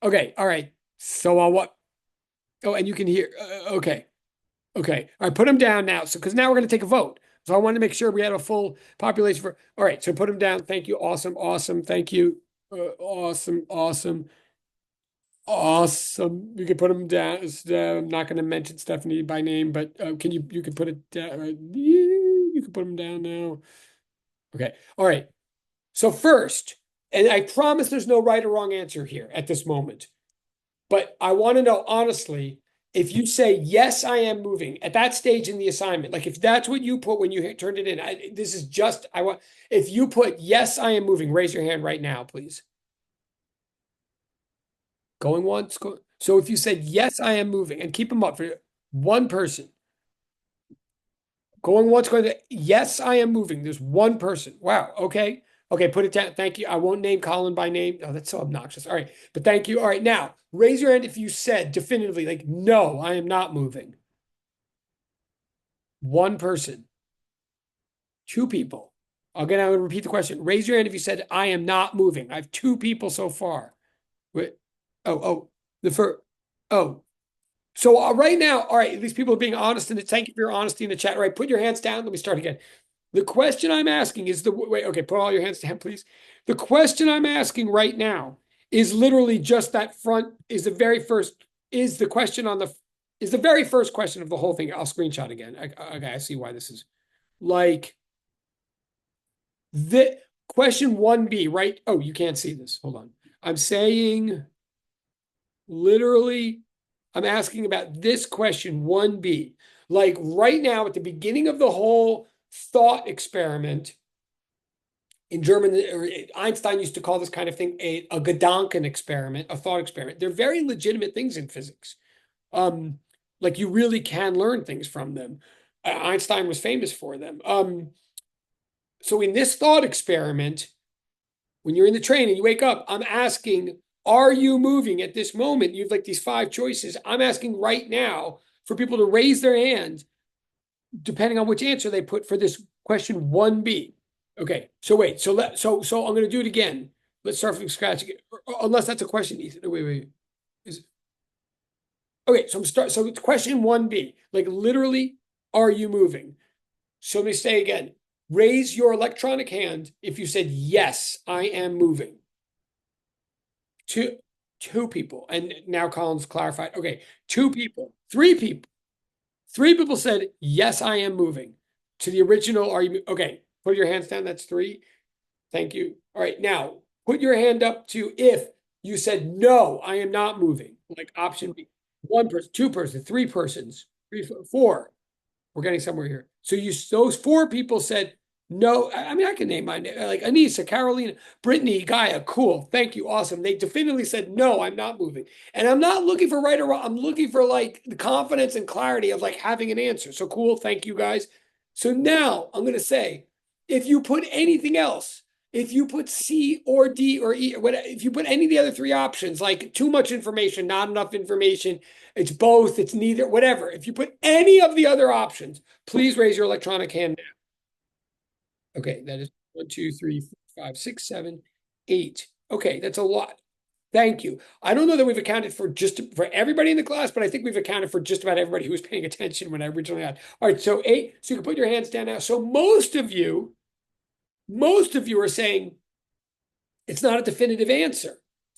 Okay. All right. So I'll what? Oh, and you can hear. Okay. Okay. All right. Put them down now. So, because now we're going to take a vote. So I wanted to make sure we had a full population for. All right. So put them down. Thank you. Awesome. Awesome. Thank you. Awesome. Awesome. Awesome. You can put them down. I'm not going to mention Stephanie by name, but can you can put it down. Right? You can put them down now. Okay. All right. So first, and I promise there's no right or wrong answer here at this moment, but I want to know honestly, if you say, yes, I am moving at that stage in the assignment, like if that's what you put when you turned it in, this is just, I want, if you put, yes, I am moving, raise your hand right now, please. Going once, so if you said, yes, I am moving, and keep them up for one person. Going once, going to, yes, I am moving. There's one person. Wow. Okay. Okay. Put it down. Thank you. I won't name Colin by name. Oh, that's so obnoxious. All right. But thank you. All right. Now raise your hand if you said definitively, like, no, I am not moving. One person, two people. Again, I'm going to repeat the question. Raise your hand if you said, I am not moving. I have two people so far. Wait. Oh, the first. Oh, so right now, all right, these people are being honest in the thank you for your honesty in the chat. All right, put your hands down. Let me start again. The question I'm asking is the wait, okay, put all your hands down, please. The question I'm asking right now is literally just that front is the very first, is the question on the is the very first question of the whole thing. I'll screenshot again. Okay, I see why this is like the question 1B, right? Oh, you can't see this. Hold on. I'm saying literally, I'm asking about this question 1B. Like right now, at the beginning of the whole thought experiment, in German, Einstein used to call this kind of thing a Gedanken experiment, a thought experiment. They're very legitimate things in physics. Like you really can learn things from them. Einstein was famous for them. So in this thought experiment, when you're in the train and you wake up, I'm asking, are you moving at this moment? You have like these 5 choices. I'm asking right now for people to raise their hand, depending on which answer they put for this question 1B. Okay, so wait, so I'm going to do it again. Let's start from scratch again, unless that's a question, Ethan. Wait. Is okay, so it's question 1B. Like literally, are you moving? So let me say again. Raise your electronic hand if you said, yes, I am moving. Two people. And now Colin's clarified. Okay, 2 people, 3 people. 3 people said, yes, I am moving. To the original, are you okay? Put your hands down. That's 3. Thank you. All right, now put your hand up to if you said, no, I am not moving. Like option B. 1 person, 2 person, 3 persons, 3, 4. We're getting somewhere here. So those 4 people said, no, I mean, I can name my name, like Anissa, Carolina, Brittany, Gaia, cool. Thank you. Awesome. They definitively said, no, I'm not moving. And I'm not looking for right or wrong. I'm looking for like the confidence and clarity of like having an answer. So cool. Thank you guys. So now I'm going to say, if you put anything else, if you put C or D or E, or whatever, if you put any of the other 3 options, like too much information, not enough information, it's both, it's neither, whatever. If you put any of the other options, please raise your electronic hand now. Okay, that is 1, 2, 3, 4, 5, 6, 7, 8. Okay, that's a lot. Thank you. I don't know that we've accounted for for everybody in the class, but I think we've accounted for just about everybody who was paying attention when I originally had. All right, so 8. So you can put your hands down now. So most of you are saying it's not a definitive answer.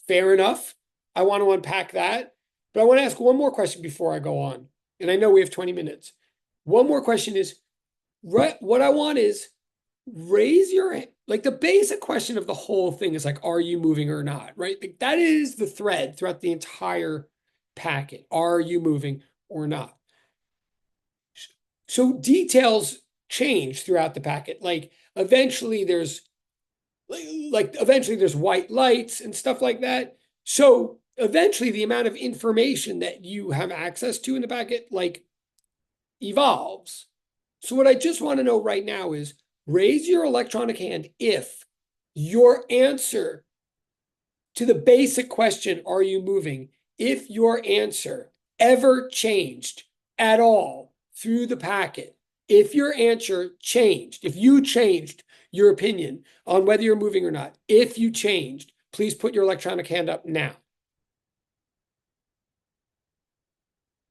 Fair enough. I want to unpack that. But I want to ask one more question before I go on. And I know we have 20 minutes. One more question is, what I want is raise your hand. Like the basic question of the whole thing is like, are you moving or not? Right? Like that is the thread throughout the entire packet. Are you moving or not? So details change throughout the packet. Like eventually there's white lights and stuff like that. So eventually the amount of information that you have access to in the packet, like evolves. So what I just want to know right now is raise your electronic hand if your answer to the basic question, are you moving? If your answer ever changed at all through the packet, if your answer changed, if you changed your opinion on whether you're moving or not, if you changed, please put your electronic hand up now.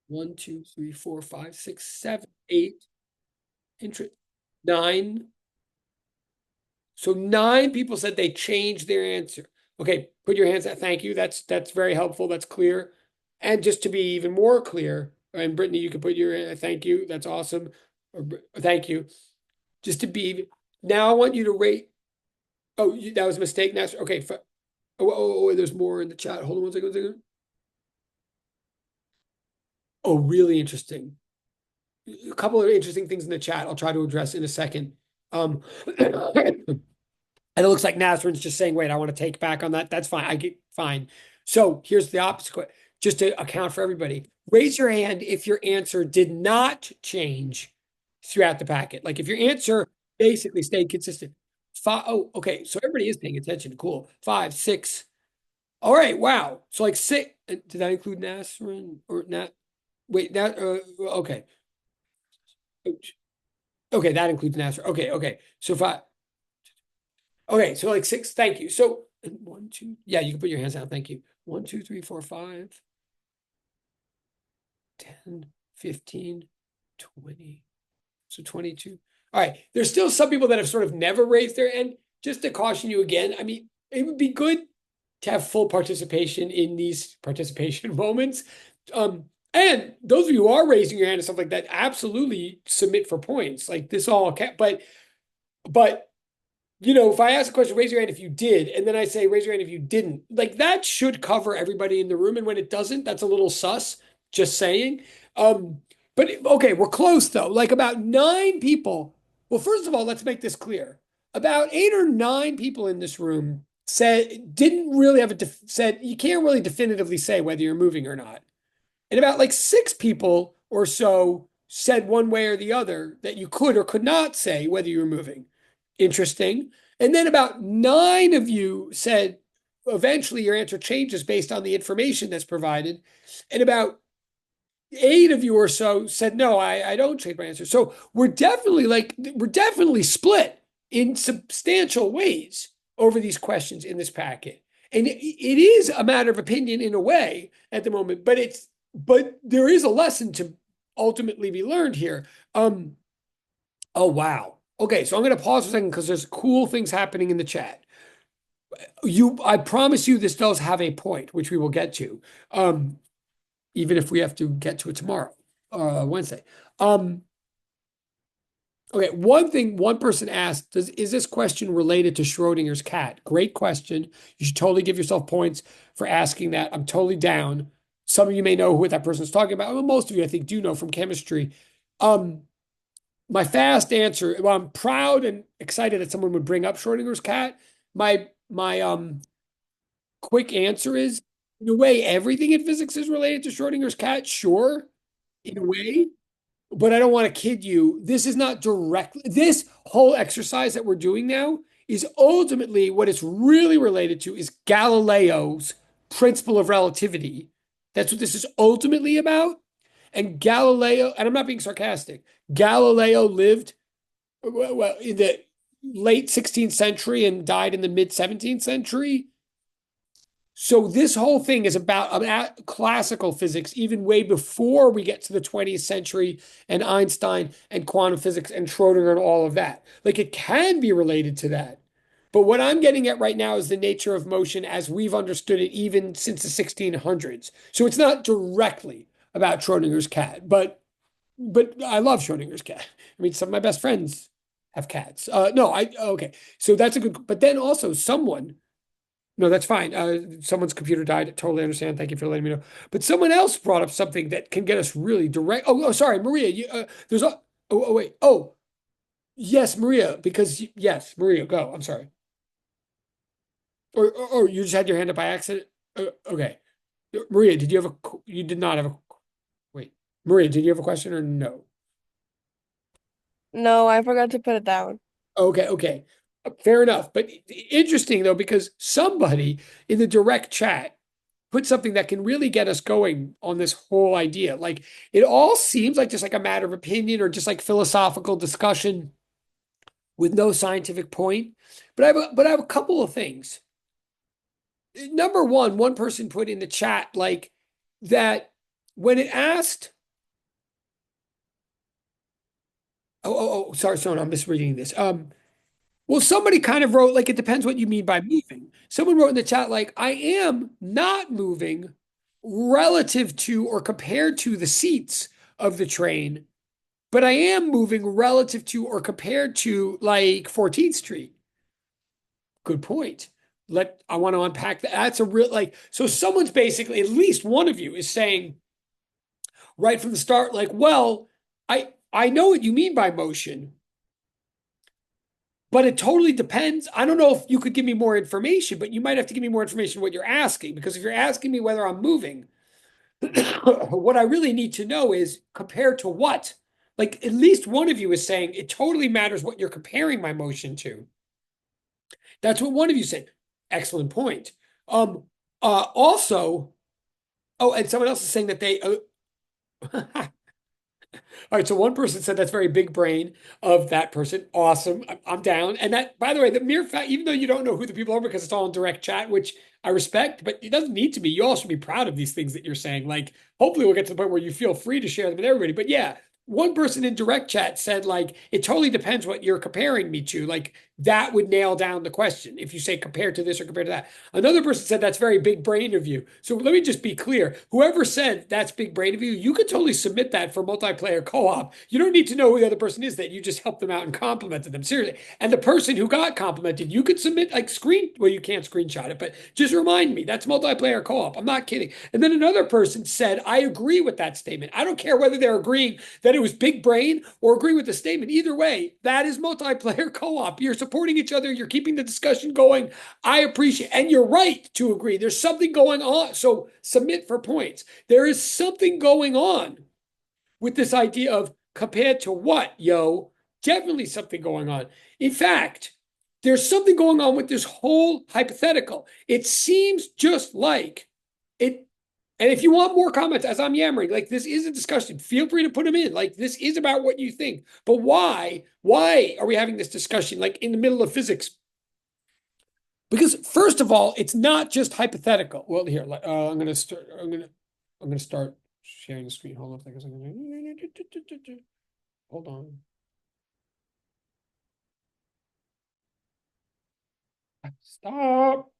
1, 2, 3, 4, 5, 6, 7, 8, nine. So 9 people said they changed their answer. Okay, put your hands up. Thank you. That's very helpful. That's clear. And just to be even more clear, and Brittany, you can put your thank you. That's awesome. Thank you. Just to be now, I want you to rate. Oh, that was a mistake. That's okay. There's more in the chat. Hold on 1 second. 1 second. Oh, really interesting. A couple of interesting things in the chat. I'll try to address in a second. And it looks like Nasrin's just saying, wait, I want to take back on that. That's fine. I get fine. So here's the opposite. Just to account for everybody. Raise your hand if your answer did not change throughout the packet. Like if your answer basically stayed consistent. Oh, okay. So everybody is paying attention. Cool. 5, 6. All right. Wow. So like 6. Did that include Nasrin or not? Wait, that okay. Okay, that includes Nasrin. Okay, okay. So 5. Okay, so like 6, thank you. So 1, 2, yeah, you can put your hands down. Thank you. 1, 2, 3, 4, 5, 10, 15, 20. So 22. All right. There's still some people that have sort of never raised their hand. Just to caution you again, I mean, it would be good to have full participation in these participation moments. And those of you who are raising your hand and stuff like that, absolutely submit for points. Like this all but if I ask a question, raise your hand if you did, and then I say raise your hand if you didn't, like that should cover everybody in the room. And when it doesn't, that's a little sus, just saying. But okay, we're close though. Like about 9 people. Well, first of all, let's make this clear. About 8 or 9 people in this room didn't really have said you can't really definitively say whether you're moving or not. And about like 6 people or so said one way or the other that you could or could not say whether you were moving. Interesting. And then about 9 of you said eventually your answer changes based on the information that's provided. And about 8 of you or so said, no, I don't change my answer. So we're definitely split in substantial ways over these questions in this packet. And it is a matter of opinion in a way at the moment, but there is a lesson to ultimately be learned here. Oh wow. Okay, so I'm going to pause for a second because there's cool things happening in the chat. I promise you this does have a point, which we will get to, even if we have to get to it tomorrow, Wednesday. Okay, one person asked, is this question related to Schrodinger's cat? Great question. You should totally give yourself points for asking that. I'm totally down. Some of you may know who that person's talking about. Well, most of you, I think, do know from chemistry. My fast answer, well, I'm proud and excited that someone would bring up Schrodinger's cat. My quick answer is, in a way, everything in physics is related to Schrodinger's cat, sure, in a way. But I don't want to kid you. This is not directly, this whole exercise that we're doing now is ultimately what it's really related to is Galileo's principle of relativity. That's what this is ultimately about. And Galileo, and I'm not being sarcastic, Galileo lived in the late 16th century and died in the mid 17th century. So this whole thing is about classical physics, even way before we get to the 20th century and Einstein and quantum physics and Schrodinger and all of that. Like it can be related to that. But what I'm getting at right now is the nature of motion as we've understood it even since the 1600s. So it's not directly about Schrodinger's cat, but I love Schrodinger's cat. I mean, some of my best friends have cats. No, okay. So that's a good, but then also someone no, that's fine. Someone's computer died. Totally understand. Thank you for letting me know. But someone else brought up something that can get us really direct. Sorry, Maria. There's a. Wait. Oh, yes, Maria. Because yes, Maria. Go. I'm sorry. Or you just had your hand up by accident. Okay, Maria. Did you have a? You did not have a. Wait, Maria. Did you have a question or no? No, I forgot to put it down. Okay, okay. Fair enough. But interesting though, because somebody in the direct chat put something that can really get us going on this whole idea. Like it all seems like just like a matter of opinion or just like philosophical discussion with no scientific point. But I have a couple of things. Number one person put in the chat like that when it asked, sorry, I'm misreading this. Well, somebody kind of wrote like it depends what you mean by moving. Someone wrote in the chat like I am not moving relative to or compared to the seats of the train, but I am moving relative to or compared to like 14th Street. Good point. I want to unpack that. That's a real like so someone's basically at least one of you is saying right from the start like, well, I know what you mean by motion, but it totally depends. I don't know if you could give me more information, but you might have to give me more information what you're asking. Because if you're asking me whether I'm moving, what I really need to know is compared to what? Like at least one of you is saying it totally matters what you're comparing my motion to. That's what one of you said. Excellent point. Um, also, oh, and someone else is saying that they all right, so one person said that's very big brain of that person. Awesome. I'm down. And that, by the way, the mere fact, even though you don't know who the people are because it's all in direct chat, which I respect, but it doesn't need to be. You all should be proud of these things that you're saying. Like, hopefully we'll get to the point where you feel free to share them with everybody. But yeah, one person in direct chat said, like, it totally depends what you're comparing me to. Like, that would nail down the question if you say compared to this or compared to that. Another person said that's very big brain of you. So let me just be clear. Whoever said that's big brain of you, you could totally submit that for multiplayer co-op. You don't need to know who the other person is, that you just helped them out and complimented them. Seriously. And the person who got complimented, you could submit like well, you can't screenshot it, but just remind me that's multiplayer co-op. I'm not kidding. And then another person said, I agree with that statement. I don't care whether they're agreeing that it was big brain or agreeing with the statement. Either way, that is multiplayer co-op. You're supporting each other. You're keeping the discussion going. I appreciate, and you're right to agree. There's something going on. So submit for points. There is something going on with this idea of compared to what, yo? Definitely something going on. In fact, there's something going on with this whole hypothetical. It seems just like it. And if you want more comments as I'm yammering, like this is a discussion, feel free to put them in. Like this is about what you think. But why? Why are we having this discussion like in the middle of physics? Because first of all, it's not just hypothetical. Well, here, I'm going to start. I'm going to start sharing the screen. Hold on a second. Hold on. Stop.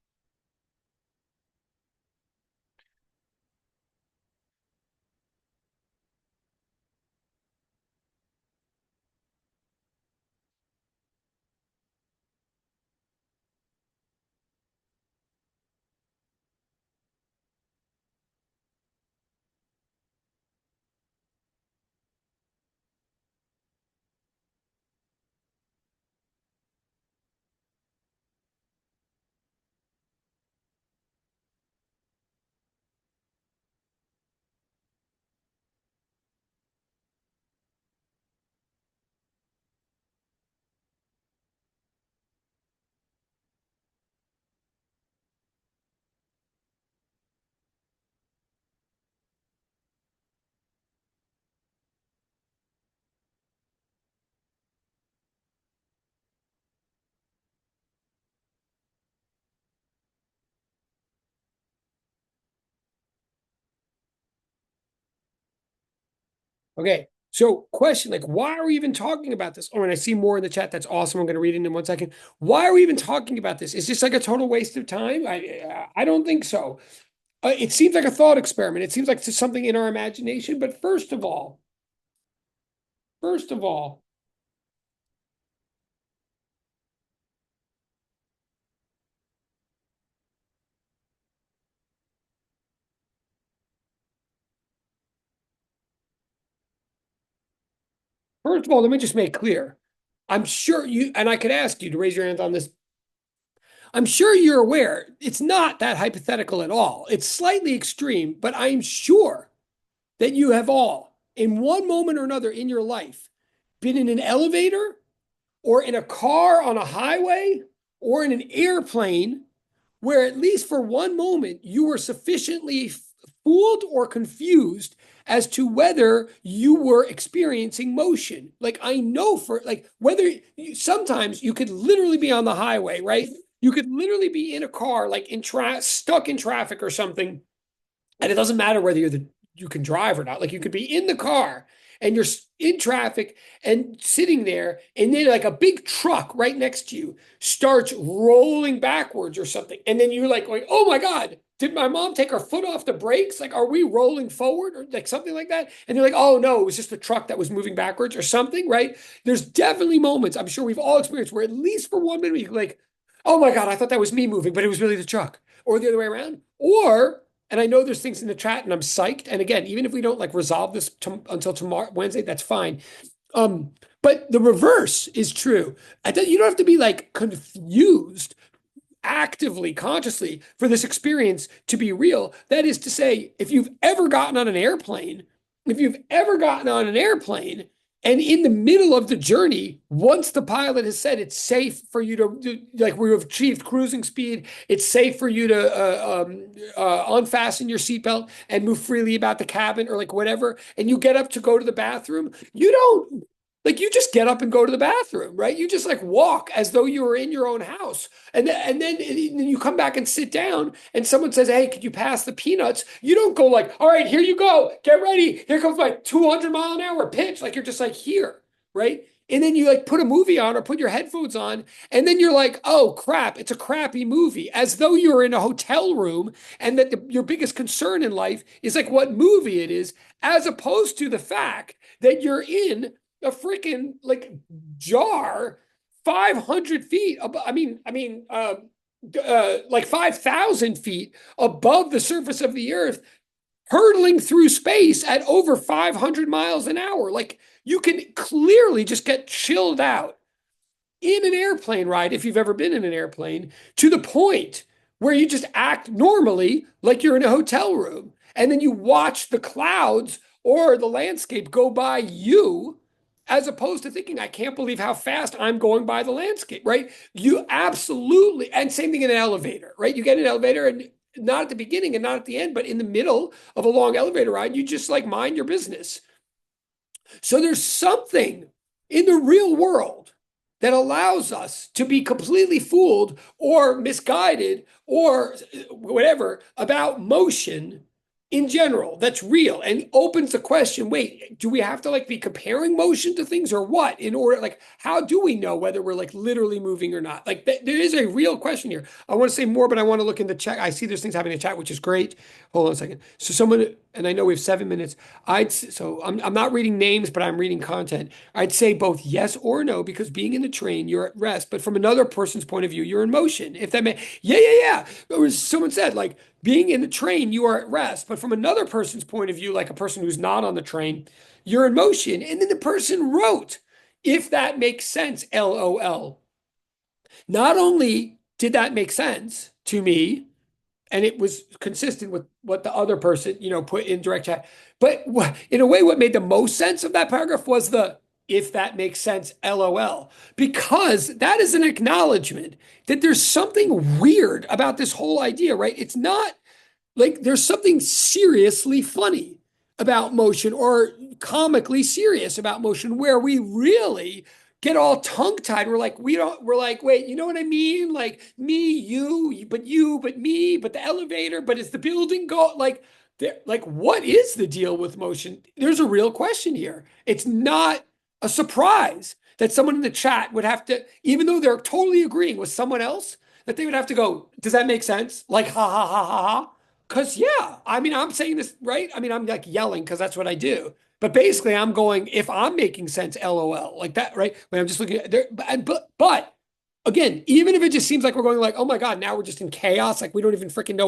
Okay. So, question like, why are we even talking about this? Oh, and I see more in the chat. That's awesome. I'm going to read it in 1 second. Why are we even talking about this? Is this like a total waste of time? I don't think so. It seems like a thought experiment. It seems like it's something in our imagination. But first of all, let me just make clear. I'm sure you, and I could ask you to raise your hand on this. I'm sure you're aware it's not that hypothetical at all. It's slightly extreme, but I'm sure that you have all, in one moment or another in your life, been in an elevator or in a car on a highway or in an airplane where at least for one moment you were sufficiently fooled or confused as to whether you were experiencing motion? Like I know for like whether sometimes you could literally be on the highway, right? You could literally be in a car, like stuck in traffic or something, and it doesn't matter whether you can drive or not. Like you could be in the car and you're in traffic and sitting there, and then like a big truck right next to you starts rolling backwards or something, and then you're like going, "Oh my God, did my mom take her foot off the brakes? Like, are we rolling forward or like something like that?" And they're like, "Oh no, it was just the truck that was moving backwards or something." Right? There's definitely moments I'm sure we've all experienced where at least for 1 minute you're like, "Oh my God, I thought that was me moving, but it was really the truck," or the other way around, or and I know there's things in the chat and I'm psyched. And again, even if we don't like resolve this until tomorrow, Wednesday, that's fine. But the reverse is true. You don't have to be like confused actively, consciously for this experience to be real. That is to say, if you've ever gotten on an airplane, if you've ever gotten on an airplane and in the middle of the journey, once the pilot has said it's safe for you to, like we've achieved cruising speed, it's safe for you to unfasten your seatbelt and move freely about the cabin or like whatever, and you get up to go to the bathroom, you don't like you just get up and go to the bathroom, right? You just like walk as though you were in your own house. And then you come back and sit down and someone says, "Hey, could you pass the peanuts?" You don't go like, "All right, here you go. Get ready. Here comes my 200-mile-an-hour pitch." Like you're just like here, right? And then you like put a movie on or put your headphones on, and then you're like, "Oh crap, it's a crappy movie," as though you're in a hotel room and that your biggest concern in life is like what movie it is, as opposed to the fact that you're in a freaking like jar 500 feet above, like 5,000 feet above the surface of the earth, hurtling through space at over 500 miles an hour. Like you can clearly just get chilled out in an airplane ride, if you've ever been in an airplane, to the point where you just act normally like you're in a hotel room. And then you watch the clouds or the landscape go by you, as opposed to thinking, "I can't believe how fast I'm going by the landscape," right? You absolutely, and same thing in an elevator, right? You get in an elevator and not at the beginning and not at the end, but in the middle of a long elevator ride, you just like mind your business. So there's something in the real world that allows us to be completely fooled or misguided or whatever about motion in general that's real and opens the question, wait, do we have to like be comparing motion to things or what in order, like how do we know whether we're like literally moving or not? Like there is a real question here. I want to say more, but I want to look in the chat. I see there's things happening in the chat, which is great. Hold on a second. So someone, and I know we have 7 minutes. I'm not reading names, but I'm reading content. I'd say both yes or no, because being in the train, you're at rest, but from another person's point of view, you're in motion. If that may, yeah. Or someone said like being in the train, you are at rest, but from another person's point of view, like a person who's not on the train, you're in motion. And then the person wrote, "If that makes sense, LOL." Not only did that make sense to me, and it was consistent with what the other person, put in direct chat. But in a way, what made the most sense of that paragraph was the "if that makes sense, LOL," because that is an acknowledgement that there's something weird about this whole idea, right? It's not like there's something seriously funny about motion or comically serious about motion where we really get all tongue tied. We're like, wait, you know what I mean? Like me, you, but me, but the elevator, but is the building go like what is the deal with motion? There's a real question here. It's not a surprise that someone in the chat would have to, even though they're totally agreeing with someone else, that they would have to go, "Does that make sense?" Like, ha ha ha ha ha. Because, yeah, I mean, I'm saying this, right? I mean, I'm like yelling because that's what I do. But basically, I'm going, if I'm making sense, LOL, like that, right? When I'm just looking at there, but again, even if it just seems like we're going like, "Oh my God, now we're just in chaos. Like we don't even freaking know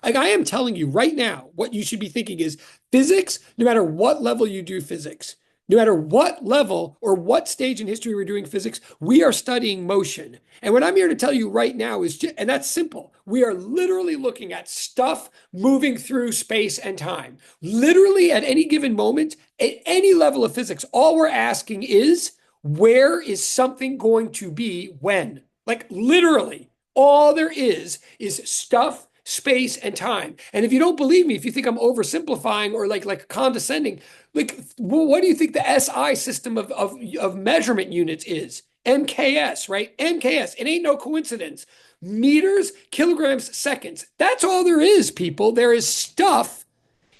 like I am telling you right now, what you should be thinking is physics, no matter what level you do physics, No matter what level or what stage in history we're doing physics, we are studying motion. And what I'm here to tell you right now is, and that's simple. We are literally looking at stuff moving through space and time. Literally at any given moment, at any level of physics, all we're asking is, where is something going to be when? Like literally, all there is stuff, space, and time. And if you don't believe me, if you think I'm oversimplifying or like condescending, like, what do you think the SI system of measurement units is? MKS, right? MKS. It ain't no coincidence. Meters, kilograms, seconds. That's all there is, people. There is stuff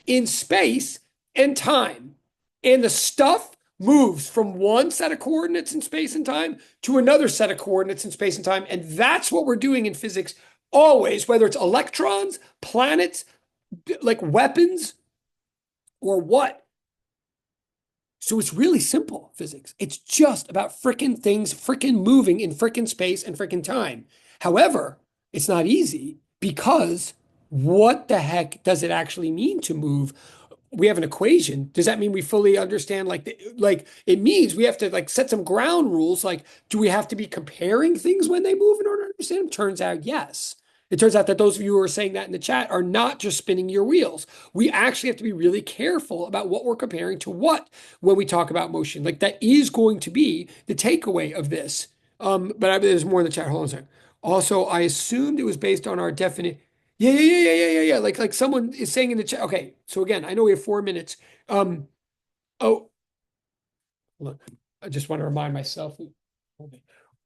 in space and time. And the stuff moves from one set of coordinates in space and time to another set of coordinates in space and time. And that's what we're doing in physics always, whether it's electrons, planets, like weapons, or what. So it's really simple physics. It's just about frickin' things frickin' moving in frickin' space and frickin' time. However, it's not easy because what the heck does it actually mean to move? We have an equation. Does that mean we fully understand like it means we have to like set some ground rules? Like, do we have to be comparing things when they move in order to understand them? Turns out, yes. It turns out that those of you who are saying that in the chat are not just spinning your wheels. We actually have to be really careful about what we're comparing to what when we talk about motion. Like that is going to be the takeaway of this. There's more in the chat. Hold on a second. Also, I assumed it was based on our definite. Yeah. Like someone is saying in the chat. Okay, so again, I know we have 4 minutes. Oh, look, I just want to remind myself.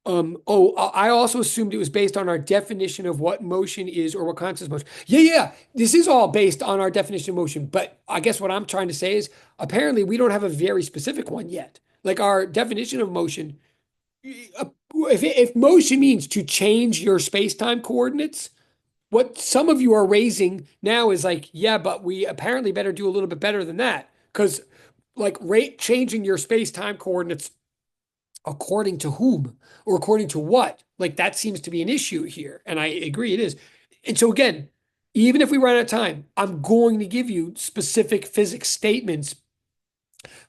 I also assumed it was based on our definition of what motion is or what constitutes motion. Yeah. This is all based on our definition of motion. But I guess what I'm trying to say is apparently we don't have a very specific one yet. Like our definition of motion, if motion means to change your space-time coordinates, what some of you are raising now is like, yeah, but we apparently better do a little bit better than that. Because like rate changing your space-time coordinates according to whom or according to what? Like that seems to be an issue here. And I agree it is. And so again, even if we run out of time, I'm going to give you specific physics statements,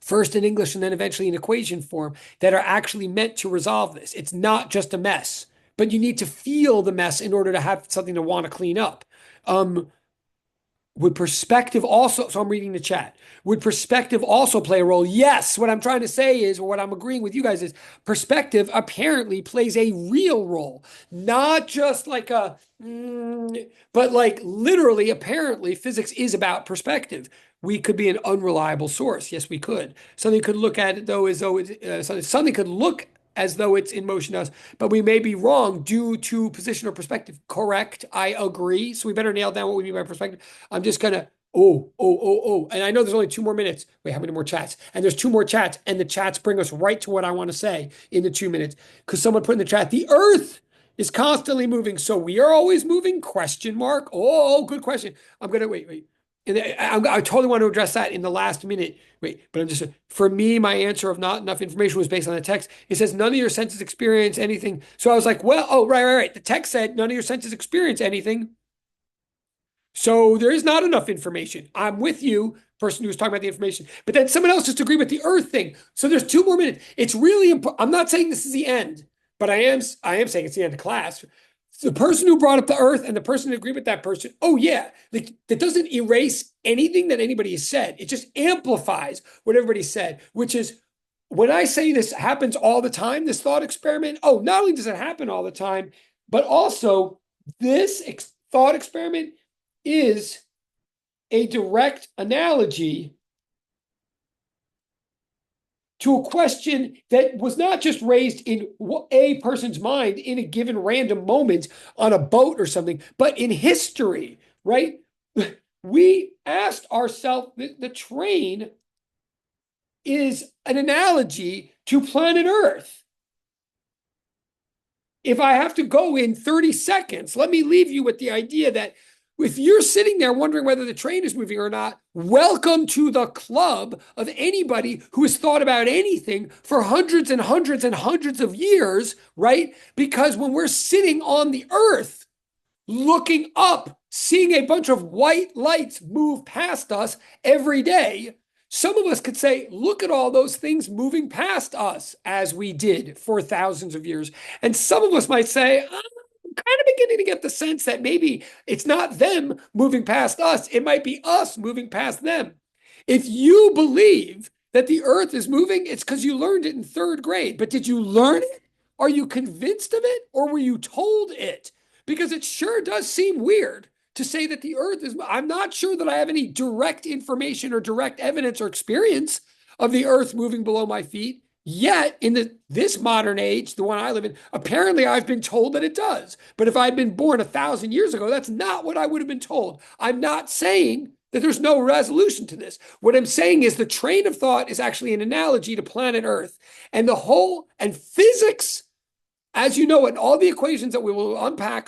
first in English and then eventually in equation form, that are actually meant to resolve this. It's not just a mess, but you need to feel the mess in order to have something to want to clean up. Would perspective also, so I'm reading the chat, would perspective also play a role? Yes. What I'm trying to say is, or what I'm agreeing with you guys is, perspective apparently plays a real role, not just like but like literally, apparently, physics is about perspective. We could be an unreliable source. Yes, we could. Something could look at it though as though something could look as though it's in motion to us, but we may be wrong due to position or perspective. Correct. I agree. So we better nail down what we mean by perspective. I'm just gonna, oh. And I know there's only 2 more minutes. Wait, how many more chats? And there's 2 more chats, and the chats bring us right to what I want to say in the 2 minutes. Because someone put in the chat, the earth is constantly moving. So we are always moving? Question mark. Oh, good question. I'm gonna wait. And I totally want to address that in the last minute. Wait, but I'm just, for me, my answer of not enough information was based on the text. It says none of your senses experience anything. So I was like, well, oh, right. The text said none of your senses experience anything. So there is not enough information. I'm with you, person who was talking about the information. But then someone else just agreed with the earth thing. So there's 2 more minutes. It's really important. I'm not saying this is the end, but I am saying it's the end of class. The person who brought up the earth and the person who agreed with that person, oh yeah, like that doesn't erase anything that anybody has said. It just amplifies what everybody said, which is when I say this happens all the time, this thought experiment, oh, not only does it happen all the time, but also this thought experiment is a direct analogy to a question that was not just raised in a person's mind in a given random moment on a boat or something, but in history, right? We asked ourselves, the train is an analogy to planet Earth. If I have to go in 30 seconds, let me leave you with the idea that if you're sitting there wondering whether the train is moving or not, welcome to the club of anybody who has thought about anything for hundreds and hundreds and hundreds of years, right? Because when we're sitting on the earth, looking up, seeing a bunch of white lights move past us every day, Some of us could say, look at all those things moving past us as we did for thousands of years. And some of us might say, I'm kind of beginning to get the sense that maybe it's not them moving past us, it might be us moving past them. If you believe that the earth is moving, it's because you learned it in third grade. But did you learn it? Are you convinced of it? Or were you told it? Because it sure does seem weird to say that the earth is, I'm not sure that I have any direct information or direct evidence or experience of the earth moving below my feet. Yet, in this modern age, the one I live in, apparently I've been told that it does. But if I'd been born 1,000 years ago, that's not what I would have been told. I'm not saying that there's no resolution to this. What I'm saying is the train of thought is actually an analogy to planet Earth. And the whole, and physics, as you know, and all the equations that we will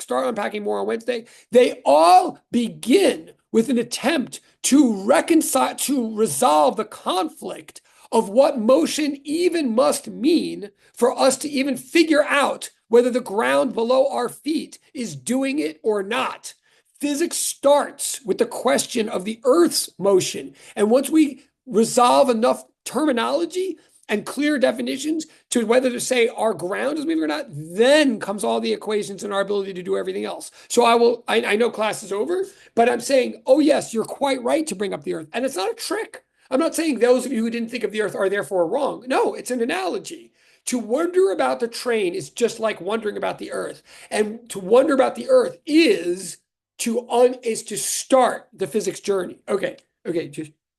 start unpacking more on Wednesday, they all begin with an attempt to reconcile, to resolve the conflict of what motion even must mean for us to even figure out whether the ground below our feet is doing it or not. Physics starts with the question of the Earth's motion. And once we resolve enough terminology and clear definitions to whether to say our ground is moving or not, then comes all the equations and our ability to do everything else. So I know class is over, but I'm saying, oh yes, you're quite right to bring up the earth. And it's not a trick. I'm not saying those of you who didn't think of the earth are therefore wrong. No, it's an analogy. To wonder about the train is just like wondering about the earth. And to wonder about the earth is to start the physics journey. Okay,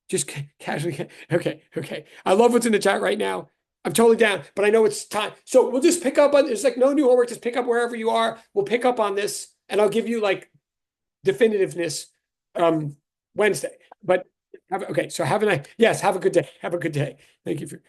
just casually. Okay. I love what's in the chat right now. I'm totally down, but I know it's time. So we'll just pick up on, there's like no new homework. Just pick up wherever you are. We'll pick up on this and I'll give you like definitiveness Wednesday. But okay, so have a good day. Have a good day. Thank you for